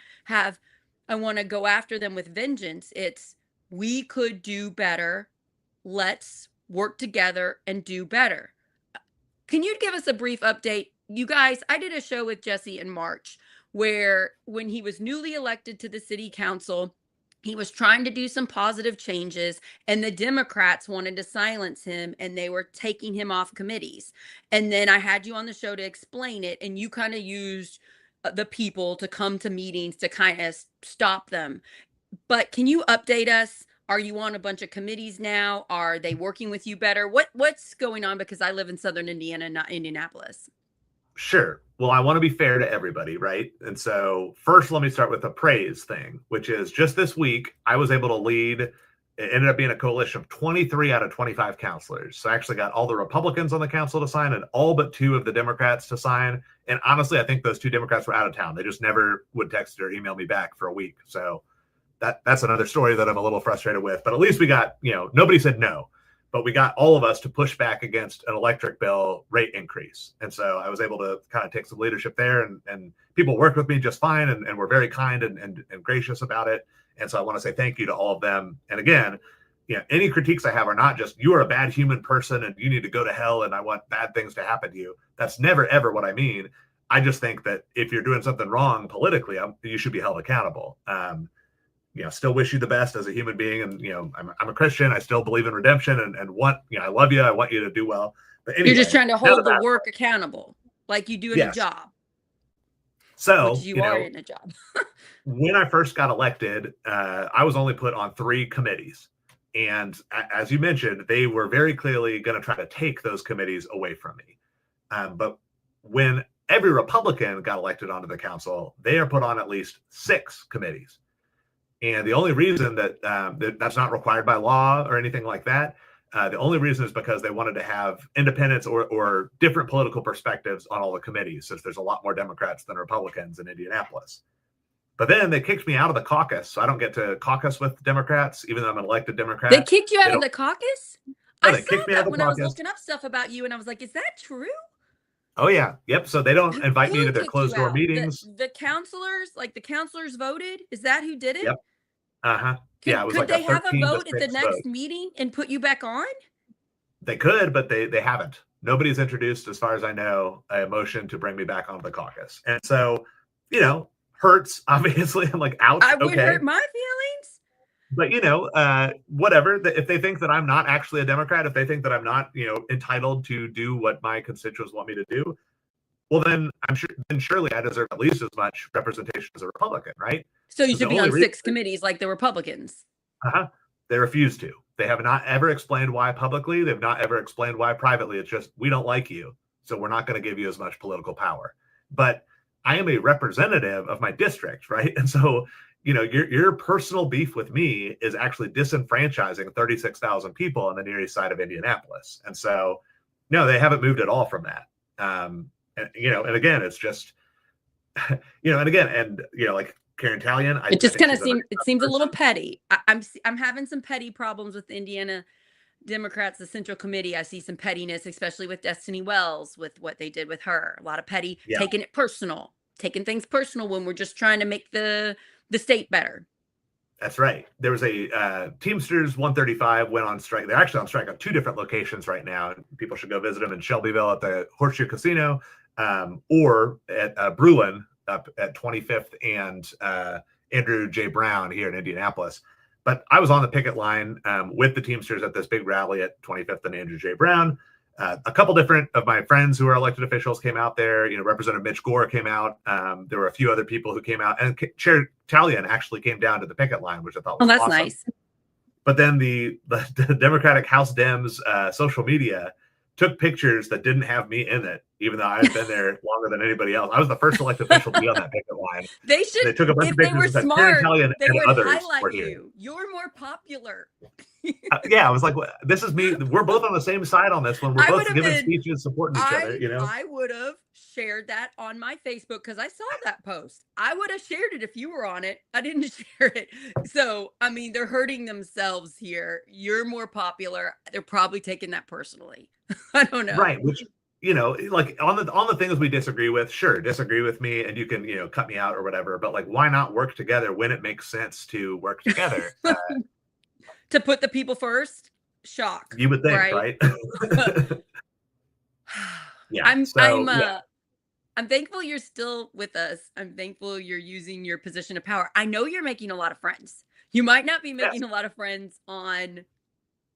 want to go after them with vengeance. It's, we could do better. Let's work together and do better. Can you give us a brief update? You guys, I did a show with Jesse in March where when he was newly elected to the city council, he was trying to do some positive changes and the Democrats wanted to silence him and they were taking him off committees. And then I had you on the show to explain it and you kind of used the people to come to meetings to kind of stop them. But can you update us? Are you on a bunch of committees now? Are they working with you better? What's going on? Because I live in Southern Indiana, not Indianapolis. Sure. Well, I want to be fair to everybody, right? And so, first, let me start with the praise thing, which is just this week, I was able to lead. It ended up being a coalition of 23 out of 25 counselors. So I actually got all the Republicans on the council to sign and all but 2 of the Democrats to sign. And honestly, I think those 2 Democrats were out of town. They just never would text or email me back for a week. So that's another story that I'm a little frustrated with. But at least we got, nobody said no. But we got all of us to push back against an electric bill rate increase. And so I was able to kind of take some leadership there and people worked with me just fine and were very kind and gracious about it. And so I want to say thank you to all of them. And again, any critiques I have are not just you are a bad human person and you need to go to hell and I want bad things to happen to you. That's never, ever what I mean. I just think that if you're doing something wrong politically, you should be held accountable. Still wish you the best as a human being. And, I'm a Christian. I still believe in redemption and want, I love you. I want you to do well. But anyway, You're just trying to hold the work accountable like you do in a yes. job. So, which you are in a job. when I first got elected, I was only put on 3 committees. And as you mentioned, they were very clearly going to try to take those committees away from me. But when every Republican got elected onto the council, they are put on at least 6 committees. And the only reason that that's not required by law or anything like that, the only reason is because they wanted to have independents or different political perspectives on all the committees, since there's a lot more Democrats than Republicans in Indianapolis. But then they kicked me out of the caucus, so I don't get to caucus with Democrats, even though I'm an elected Democrat. They kicked you out of the caucus? Oh, I saw that when I was looking up stuff about you, and I was like, is that true? Oh, yeah. Yep. So they don't invite me to their closed door meetings. The counselors, the counselors voted? Is that who did it? Yep. Uh-huh. Yeah, it was could like they have a vote at the next vote. meeting and put you back on? They could, but they haven't. Nobody's introduced, as far as I know, a motion to bring me back onto the caucus. And so, hurts, obviously. I'm like, ouch, I would okay. hurt my feelings. But, whatever. If they think that I'm not actually a Democrat, if they think that I'm not, entitled to do what my constituents want me to do, well, then surely I deserve at least as much representation as a Republican, right? So you should be on 6 committees like the Republicans. They refuse to. They have not ever explained why publicly. They've not ever explained why privately. It's just, we don't like you, so we're not going to give you as much political power. But I am a representative of my district, right? And so, your personal beef with me is actually disenfranchising 36,000 people on the Near East Side of Indianapolis. And so, no, they haven't moved at all from that. And again, it's just, like Karen Talion, it just kind of seems a little petty. I'm having some petty problems with Indiana Democrats, the Central Committee. I see some pettiness, especially with Destiny Wells, with what they did with her. A lot of petty, taking things personal when we're just trying to make the state better. That's right. There was a Teamsters 135 went on strike. They're actually on strike on 2 different locations right now. People should go visit them in Shelbyville at the Horseshoe Casino, or at Bruin up at 25th and Andrew J. Brown here in Indianapolis. But I was on the picket line with the Teamsters at this big rally at 25th and Andrew J. Brown. A couple different of my friends who are elected officials came out there. Representative Mitch Gore came out. There were a few other people who came out, and Chair Talion actually came down to the picket line, which I thought was awesome. Nice. But then the Democratic House Dems social media took pictures that didn't have me in it, even though I've been there longer than anybody else. I was the first elected official to be on that picket line. They took a bunch of pictures that Karen Talion and others were here. You're more popular. I was like, this is me. We're both on the same side on this one. We're both giving speeches, supporting each other. I would have shared that on my Facebook because I saw that post. I would have shared it if you were on it. I didn't share it. So, they're hurting themselves here. You're more popular. They're probably taking that personally. I don't know. Right. Which, like on the things we disagree with, sure, disagree with me and you can, cut me out or whatever. But like, why not work together when it makes sense to work together? To put the people first? Shock. You would think, right? I'm thankful you're still with us. I'm thankful you're using your position of power. I know you're making a lot of friends. You might not be making a lot of friends on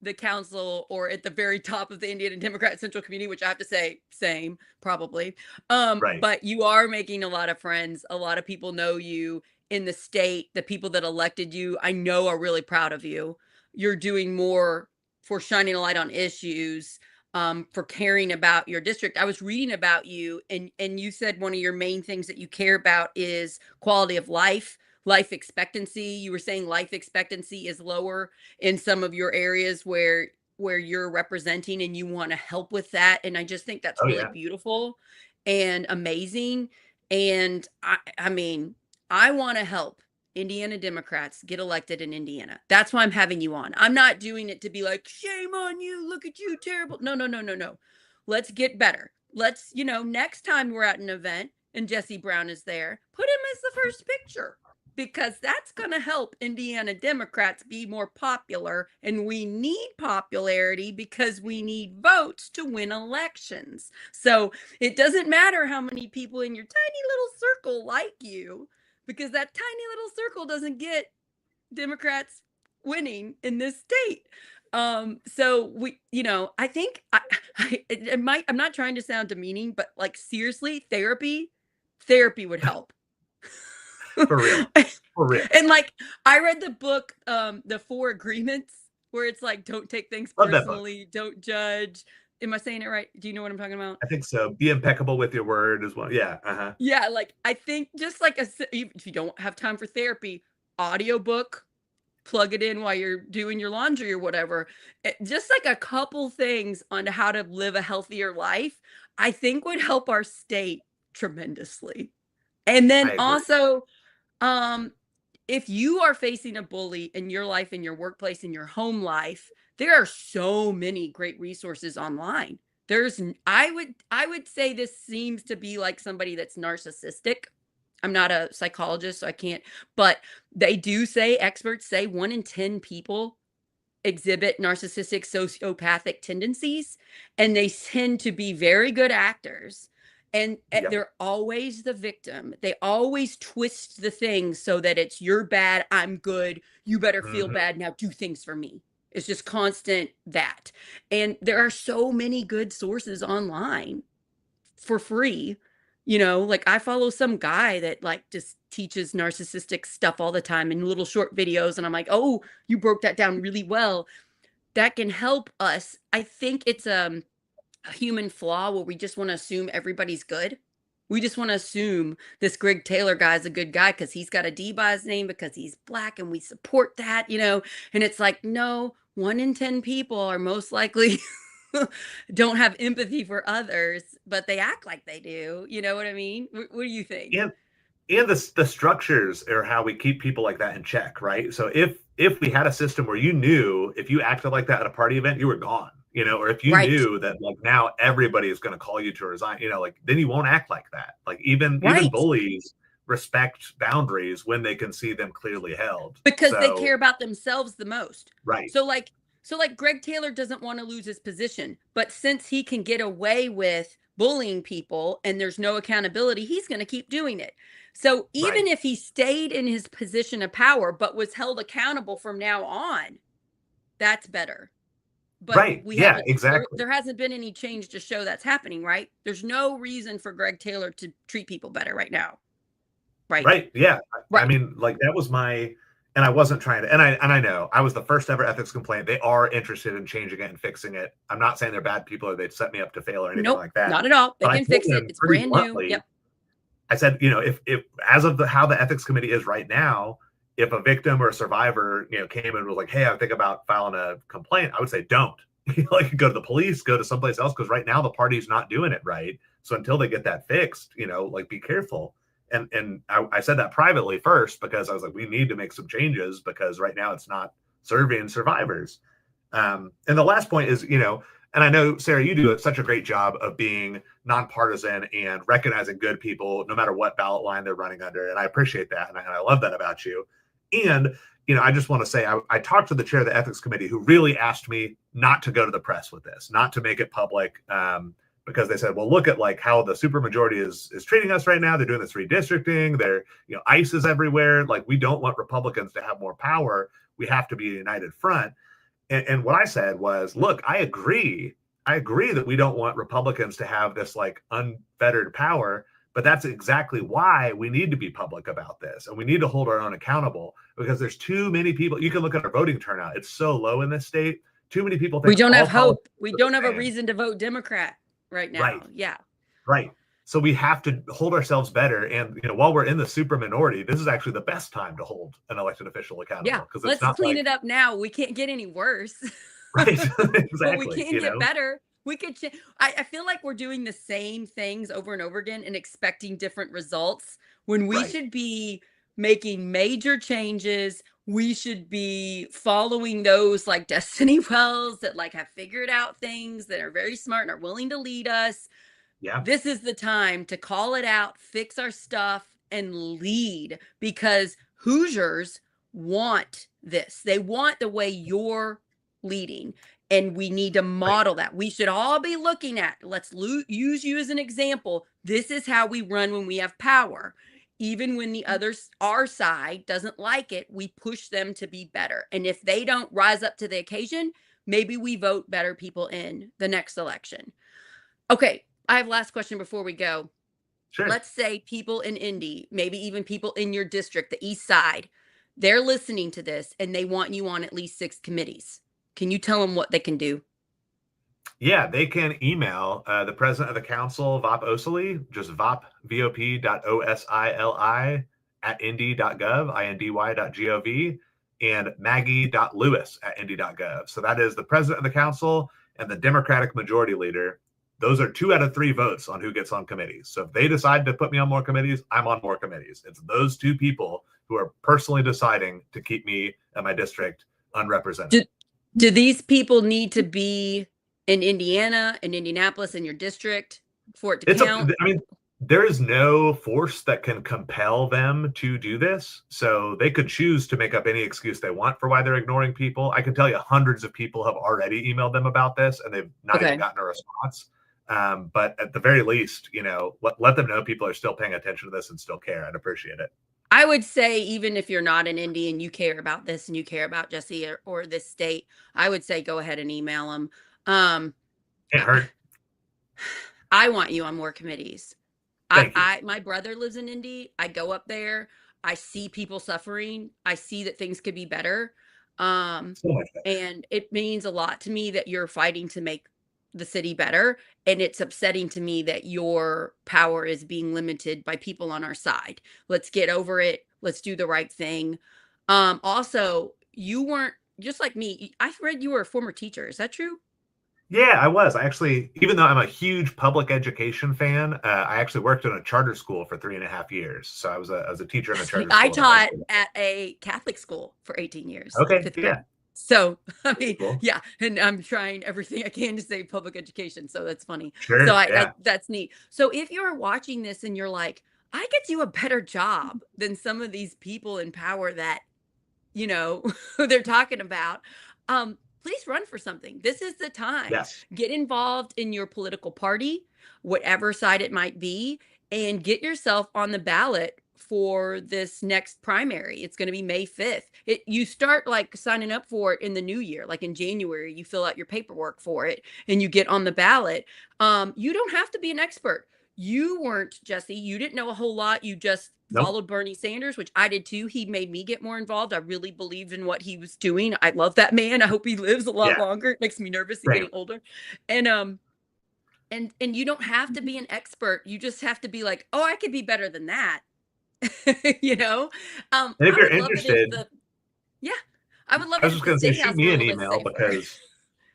the council or at the very top of the Indiana Democrat Central Committee, which I have to say, same, probably. Right. But you are making a lot of friends. A lot of people know you in the state. The people that elected you, I know, are really proud of you. You're doing more for shining a light on issues, for caring about your district. I was reading about you, and you said one of your main things that you care about is quality of life expectancy. You were saying life expectancy is lower in some of your areas where you're representing, and you want to help with that. And I just think that's really beautiful and amazing. And I want to help Indiana Democrats get elected in Indiana. That's why I'm having you on. I'm not doing it to be like, shame on you, look at you, terrible. No. Let's get better. Let's, next time we're at an event and Jesse Brown is there, put him as the first picture, because that's going to help Indiana Democrats be more popular. And we need popularity because we need votes to win elections. So it doesn't matter how many people in your tiny little circle like you, because that tiny little circle doesn't get Democrats winning in this state. So we, I think I'm not trying to sound demeaning, but like, seriously, therapy would help. For real. And like, I read the book, The 4 Agreements, where it's like, don't take things personally, don't judge. Am I saying it right? Do you know what I'm talking about? I think so. Be impeccable with your word as well. Yeah. Yeah. Like, I think just like if you don't have time for therapy, audiobook, plug it in while you're doing your laundry or whatever. Just like a couple things on how to live a healthier life, I think would help our state tremendously. And then also, if you are facing a bully in your life, in your workplace, in your home life, there are so many great resources online. I would say this seems to be like somebody that's narcissistic. I'm not a psychologist, so I can't, but they do say, experts say 1 in 10 people exhibit narcissistic sociopathic tendencies, and they tend to be very good actors. And they're always the victim. They always twist the thing so that it's you're bad, I'm good, you better feel bad, now do things for me. It's just constant that. And there are so many good sources online for free. You know, like I follow some guy that like just teaches narcissistic stuff all the time in little short videos. And I'm like, oh, you broke that down really well. That can help us. I think it's a human flaw where we just want to assume everybody's good. We just want to assume this Greg Taylor guy is a good guy because he's got a D by his name because he's black and we support that, you know? And it's like, no, 1 in 10 people are most likely don't have empathy for others, but they act like they do. You know what I mean? What do you think? And the structures are how we keep people like that in check, right? So if we had a system where you knew if you acted like that at a party event, you were gone, you know, or if you knew that like now everybody is going to call you to resign, you know, like then you won't act like that. Like even bullies respect boundaries when they can see them clearly held because they care about themselves the most. Right. So like Greg Taylor doesn't want to lose his position, but since he can get away with bullying people and there's no accountability, he's going to keep doing it. So even if he stayed in his position of power, but was held accountable from now on, that's better. But exactly. There hasn't been any change to show that's happening, right? There's no reason for Greg Taylor to treat people better right now. Right. Yeah. I mean, like that was my, and I wasn't trying to, and I know I was the first ever ethics complaint. They are interested in changing it and fixing it. I'm not saying they're bad people or they'd set me up to fail or anything like that. Not at all. They can fix it. It's brand new. Yep. I said, you know, if as of how the ethics committee is right now, if a victim or a survivor, you know, came and was like, hey, I think about filing a complaint, I would say, don't. Like go to the police, go to someplace else, because right now the party's not doing it right. So until they get that fixed, you know, like be careful. And I said that privately first because I was like, we need to make some changes because right now it's not serving survivors. And the last point is, you know, and I know, Sarah, you do such a great job of being nonpartisan and recognizing good people, no matter what ballot line they're running under. And I appreciate that. And I love that about you. And, you know, I just want to say, I talked to the chair of the ethics committee who really asked me not to go to the press with this, not to make it public, because they said, well, look at like how the supermajority is treating us right now. They're doing this redistricting. They're, you know, ICE is everywhere. Like we don't want Republicans to have more power. We have to be a united front. And what I said was, look, I agree that we don't want Republicans to have this like unfettered power, but that's exactly why we need to be public about this. And we need to hold our own accountable because there's too many people. You can look at our voting turnout. It's so low in this state. Too many people think we don't have hope. We don't have a reason to vote Democrat right now. Right. Yeah. Right. So we have to hold ourselves better. And, you know, while we're in the super minority, this is actually the best time to hold an elected official accountable. Yeah. Let's clean it up now. We can't get any worse. Right. Exactly. But we can get better. We could. I feel like we're doing the same things over and over again and expecting different results when we should be making major changes. We should be following those like Destiny Wells that like have figured out things, that are very smart and are willing to lead us. Yeah. This is the time to call it out, fix our stuff, and lead, because Hoosiers want this. They want the way you're leading, and we need to model that. We should all be looking at, let's use you as an example. This is how we run when we have power. Even when the others, our side, doesn't like it, we push them to be better. And if they don't rise up to the occasion, maybe we vote better people in the next election. Okay, I have last question before we go. Sure. Let's say people in Indy, maybe even people in your district, the East Side, they're listening to this and they want you on at least 6 committees. Can you tell them what they can do? Yeah, they can email the president of the council, Vop Osili, just vop.osili at indy.gov, indy.gov, and maggie.lewis@indy.gov. So that is the president of the council and the Democratic majority leader. Those are 2 out of 3 votes on who gets on committees. So if they decide to put me on more committees, I'm on more committees. It's those 2 people who are personally deciding to keep me and my district unrepresented. Do these people need to be in Indiana, in Indianapolis, in your district for it to count? there is no force that can compel them to do this. So they could choose to make up any excuse they want for why they're ignoring people. I can tell you hundreds of people have already emailed them about this and they've not even gotten a response. But at the very least, let them know people are still paying attention to this and still care. I'd appreciate it. I would say, even if you're not an Indy and you care about this and you care about Jesse or this state, I would say go ahead and email them. Can't hurt. I want you on more committees. Thank you. My brother lives in Indy. I go up there. I see people suffering. I see that things could be better. So much better. And it means a lot to me that you're fighting to make the city better. And it's upsetting to me that your power is being limited by people on our side. Let's get over it. Let's do the right thing. Also, you weren't just like me. I read you were a former teacher. Is that true? Yeah, I was. I actually, even though I'm a huge public education fan, I actually worked in a charter school for 3.5 years. So I was a teacher in a charter school. I taught at a Catholic school for 18 years. Okay, yeah. So, I mean, Cool. yeah, and I'm trying everything I can to save public education. So that's funny. Sure, So yeah. that's neat. So if you're watching this and you're like, I get you a better job than some of these people in power that, they're talking about, please run for something. This is the time. Yes. Get involved in your political party, whatever side it might be, and get yourself on the ballot for this next primary. It's going to be May 5th. You start like signing up for it in the new year, like in January, you fill out your paperwork for it and you get on the ballot. You don't have to be an expert. You weren't, Jesse. You didn't know a whole lot. You just followed Bernie Sanders, which I did too. He made me get more involved. I really believed in what he was doing. I love that man. I hope he lives a lot longer. It makes me nervous. He's getting older. And you don't have to be an expert. You just have to be like, oh, I could be better than that. And if you're interested, I would love I was just going to say, shoot me an email because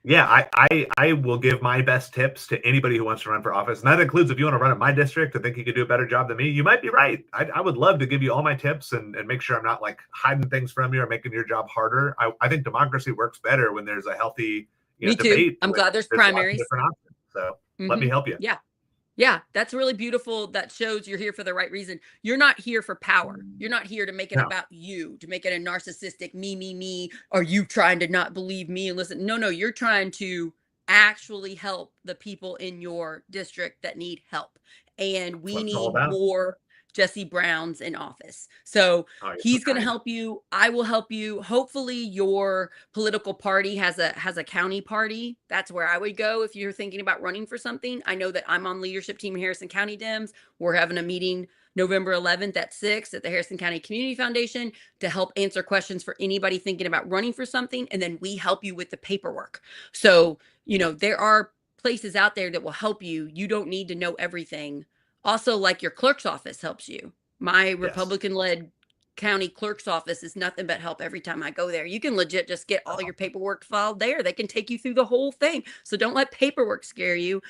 I will give my best tips to anybody who wants to run for office. And that includes if you want to run in my district and think you could do a better job than me, you might be right. I would love to give you all my tips and make sure I'm not like hiding things from you or making your job harder. I think democracy works better when there's a healthy debate. I'm glad there's primaries. Different options. So let me help you. Yeah, that's really beautiful. That shows you're here for the right reason. You're not here for power. You're not here to make it about you, to make it a narcissistic me. Are you trying to not believe me and listen? No, you're trying to actually help the people in your district that need help. And we need more Jesse Browns in office. So he's going to help you. I will help you. Hopefully your political party has a county party. That's where I would go if you're thinking about running for something. I know that I'm on leadership team Harrison County Dems. We're having a meeting November 11th at 6 at the Harrison County Community Foundation to help answer questions for anybody thinking about running for something. And then we help you with the paperwork. So, there are places out there that will help you. You don't need to know everything. Also, like your clerk's office helps you. My Republican-led county clerk's office is nothing but help every time I go there. You can legit just get all your paperwork filed there. They can take you through the whole thing. So don't let paperwork scare you.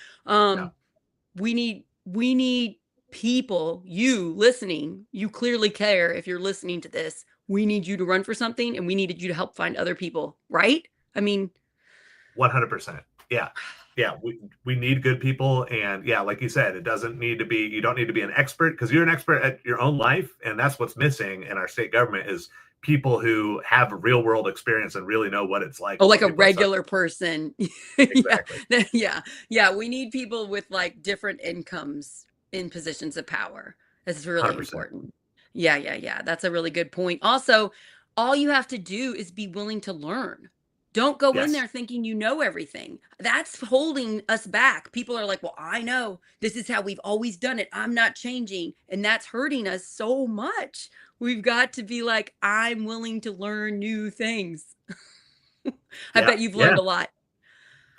We need people, you listening, you clearly care if you're listening to this. We need you to run for something and we needed you to help find other people, right? I mean, 100%. Yeah, we need good people. And like you said, you don't need to be an expert because you're an expert at your own life. And that's what's missing in our state government is people who have real world experience and really know what it's like. Oh, like a regular person. Exactly. Yeah. We need people with like different incomes in positions of power. That's really 100%. important. Yeah. That's a really good point. Also, all you have to do is be willing to learn. Don't go in there thinking you know everything. That's holding us back. People are like, well, I know this is how we've always done it. I'm not changing. And that's hurting us so much. We've got to be like, I'm willing to learn new things. I bet you've learned a lot.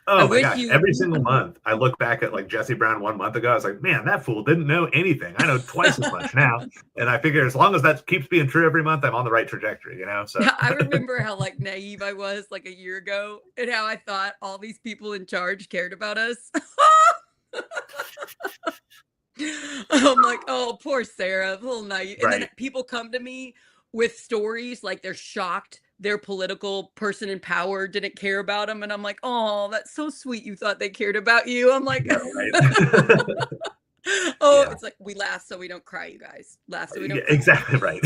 Oh my gosh. Every single month, I look back at like Jesse Brown 1 month ago. I was like, man, that fool didn't know anything. I know twice as much now. And I figure as long as that keeps being true every month, I'm on the right trajectory, So I remember how like naive I was like a year ago and how I thought all these people in charge cared about us. I'm like, oh, poor Sarah, a little naive. And then people come to me with stories like they're shocked their political person in power didn't care about them. And I'm like, oh, that's so sweet. You thought they cared about you. I'm like, Oh, Yeah. it's like we laugh so we don't cry, you guys. Laugh so we Yeah, don't cry. exactly right.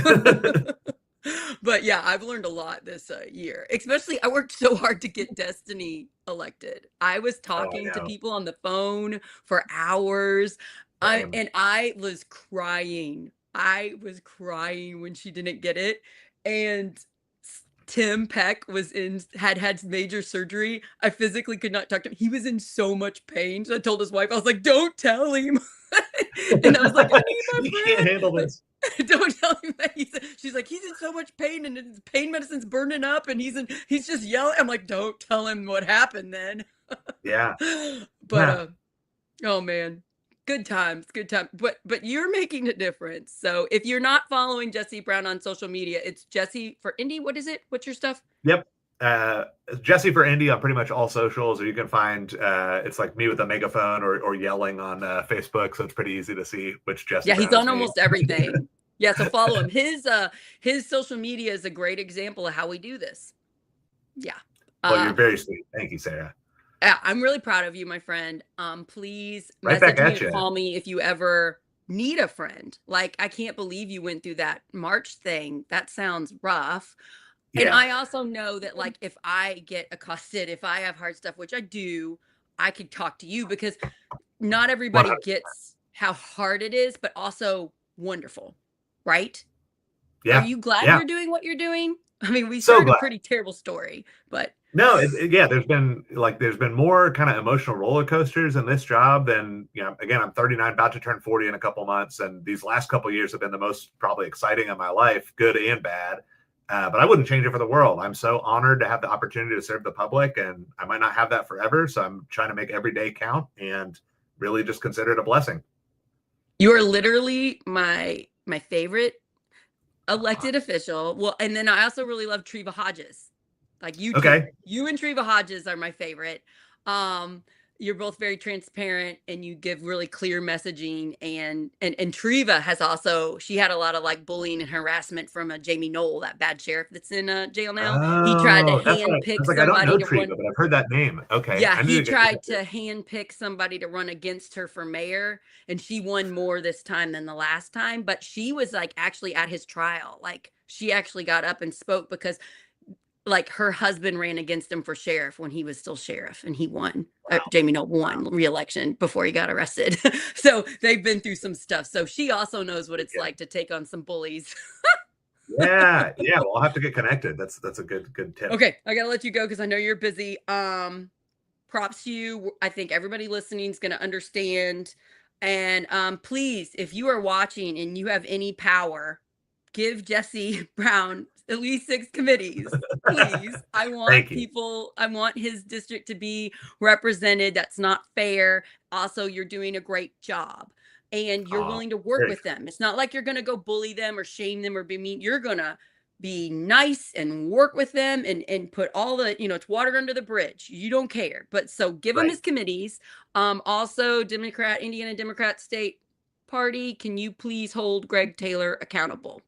But yeah, I've learned a lot this year. Especially, I worked so hard to get Destiny elected. I was Oh, I talking to know. people on the phone for hours. Same. I was crying. I was crying when she didn't get it. And Tim Peck had major surgery. I physically could not talk to him. He was in so much pain. So I told his wife, I was like, don't tell him. And I was like, I need my You can't friend. handle this. Don't tell him that she's like, he's in so much pain and his pain medicine's burning up and he's just yelling. I'm like, don't tell him what happened then. Yeah. But Yeah. oh man, good times, good time. But you're making a difference. So if you're not following Jesse Brown on social media, it's Jesse for Indy. What is it? What's your stuff? Yep. Jesse for Indy on pretty much all socials, or you can find it's like me with a megaphone or yelling on Facebook, so it's pretty easy to see which Jesse Yeah, Brown he's is on me. almost everything. Yeah, so follow him. His social media is a great example of how we do this. Yeah. Well, you're very sweet. Thank you, Sarah. Yeah, I'm really proud of you, my friend. Please Right back message me at or you. call me if you ever need a friend. Like, I can't believe you went through that March thing. That sounds rough. And Yeah. I also know that, like, if I get accosted, if I have hard stuff, which I do, I could talk to you because not everybody 100%. gets how hard it is, but also wonderful, right? Are Yeah. you glad Yeah. you're doing what you're doing? I mean, we So started a glad. pretty terrible story, but No, yeah, there's been more kind of emotional roller coasters in this job than, again, I'm 39, about to turn 40 in a couple months. And these last couple of years have been the most probably exciting of my life, good and bad. But I wouldn't change it for the world. I'm so honored to have the opportunity to serve the public, and I might not have that forever. So I'm trying to make every day count and really just consider it a blessing. you are literally my favorite elected official. Well, and then I also really love Treva Hodges. Like you two, Okay. you and Treva Hodges are my favorite. You're both very transparent and you give really clear messaging. And Treva has also, she had a lot of like bullying and harassment from Jamie Knoll, that bad sheriff that's in jail now. He tried to Oh, that's right. I handpick was like, I don't somebody know to run. Treva, but I've heard that name. Okay. Yeah, I need he to get tried to connected. handpick somebody to run against her for mayor, and she won more this time than the last time. But she was like actually at his trial. Like she actually got up and spoke because like her husband ran against him for sheriff when he was still sheriff and he won. Wow. Jamie Knoll won re-election before he got arrested. So they've been through some stuff. So she also knows what it's like to take on some bullies. Yeah. Well, I'll have to get connected. That's a good tip. Okay, I gotta let you go because I know you're busy. Props to you. I think everybody listening is gonna understand. And please, if you are watching and you have any power, give Jesse Brown at least 6 committees, please. I want people, I want his district to be represented. That's not fair. Also, you're doing a great job and you're willing to work with them. It's not like you're going to go bully them or shame them or be mean. You're going to be nice and work with them and put all the, it's water under the bridge. You don't care. But so give him his committees. Also, Indiana Democrat State Party, can you please hold Greg Taylor accountable?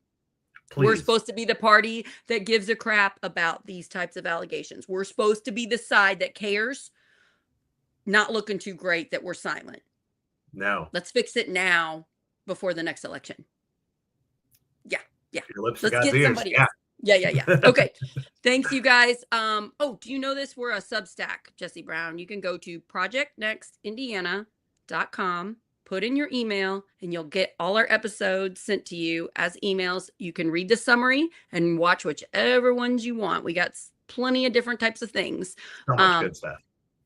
Please. We're supposed to be the party that gives a crap about these types of allegations. We're supposed to be the side that cares. Not looking too great that we're silent. No. Let's fix it now before the next election. Yeah. Let's get somebody else. Yeah. Okay. Thanks, you guys. Oh, do you know this? We're a Substack, Jesse Brown. You can go to projectnextindiana.com. Put in your email and you'll get all our episodes sent to you as emails. You can read the summary and watch whichever ones you want. We got plenty of different types of things. So much good stuff.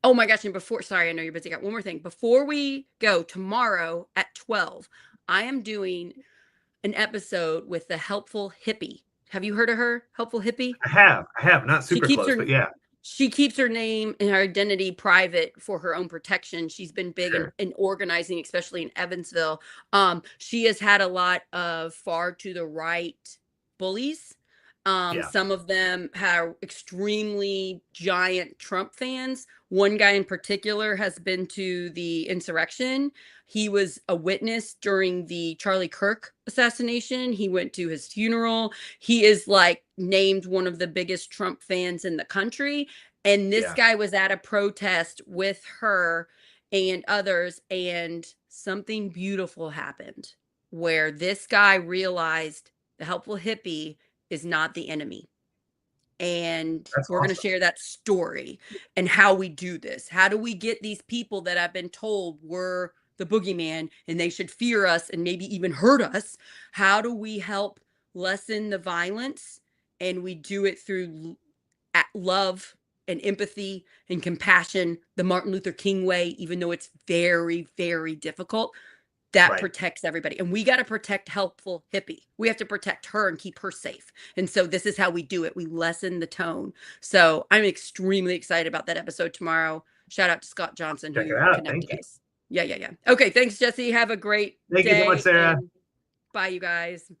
Oh my gosh. And sorry, I know you're busy. Got one more thing. Before we go tomorrow at 12, I am doing an episode with the Helpful Hippie. Have you heard of her? Helpful Hippie? I have. Not super close, but yeah. She keeps her name and her identity private for her own protection. She's been big in organizing, especially in Evansville. She has had a lot of far to the right bullies. Some of them have extremely giant Trump fans. One guy in particular has been to the insurrection. He was a witness during the Charlie Kirk assassination. He went to his funeral. He is like named one of the biggest Trump fans in the country. And this guy was at a protest with her and others and something beautiful happened where this guy realized the helpful hippie is not the enemy. And That's we're going to awesome. share that story and how we do this. How do we get these people that I've been told were the boogeyman and they should fear us and maybe even hurt us? How do we help lessen the violence? And we do it through love and empathy and compassion, the Martin Luther King way, even though it's very, very difficult. That Right. protects everybody. And we got to protect helpful hippie. We have to protect her and keep her safe. And so this is how we do it. We lessen the tone. So I'm extremely excited about that episode tomorrow. Shout out to Scott Johnson Check it who out. connected Thank you. us. Yeah. Okay. Thanks, Jesse. Have a great Thank day. you so much, Sarah. Bye, you guys.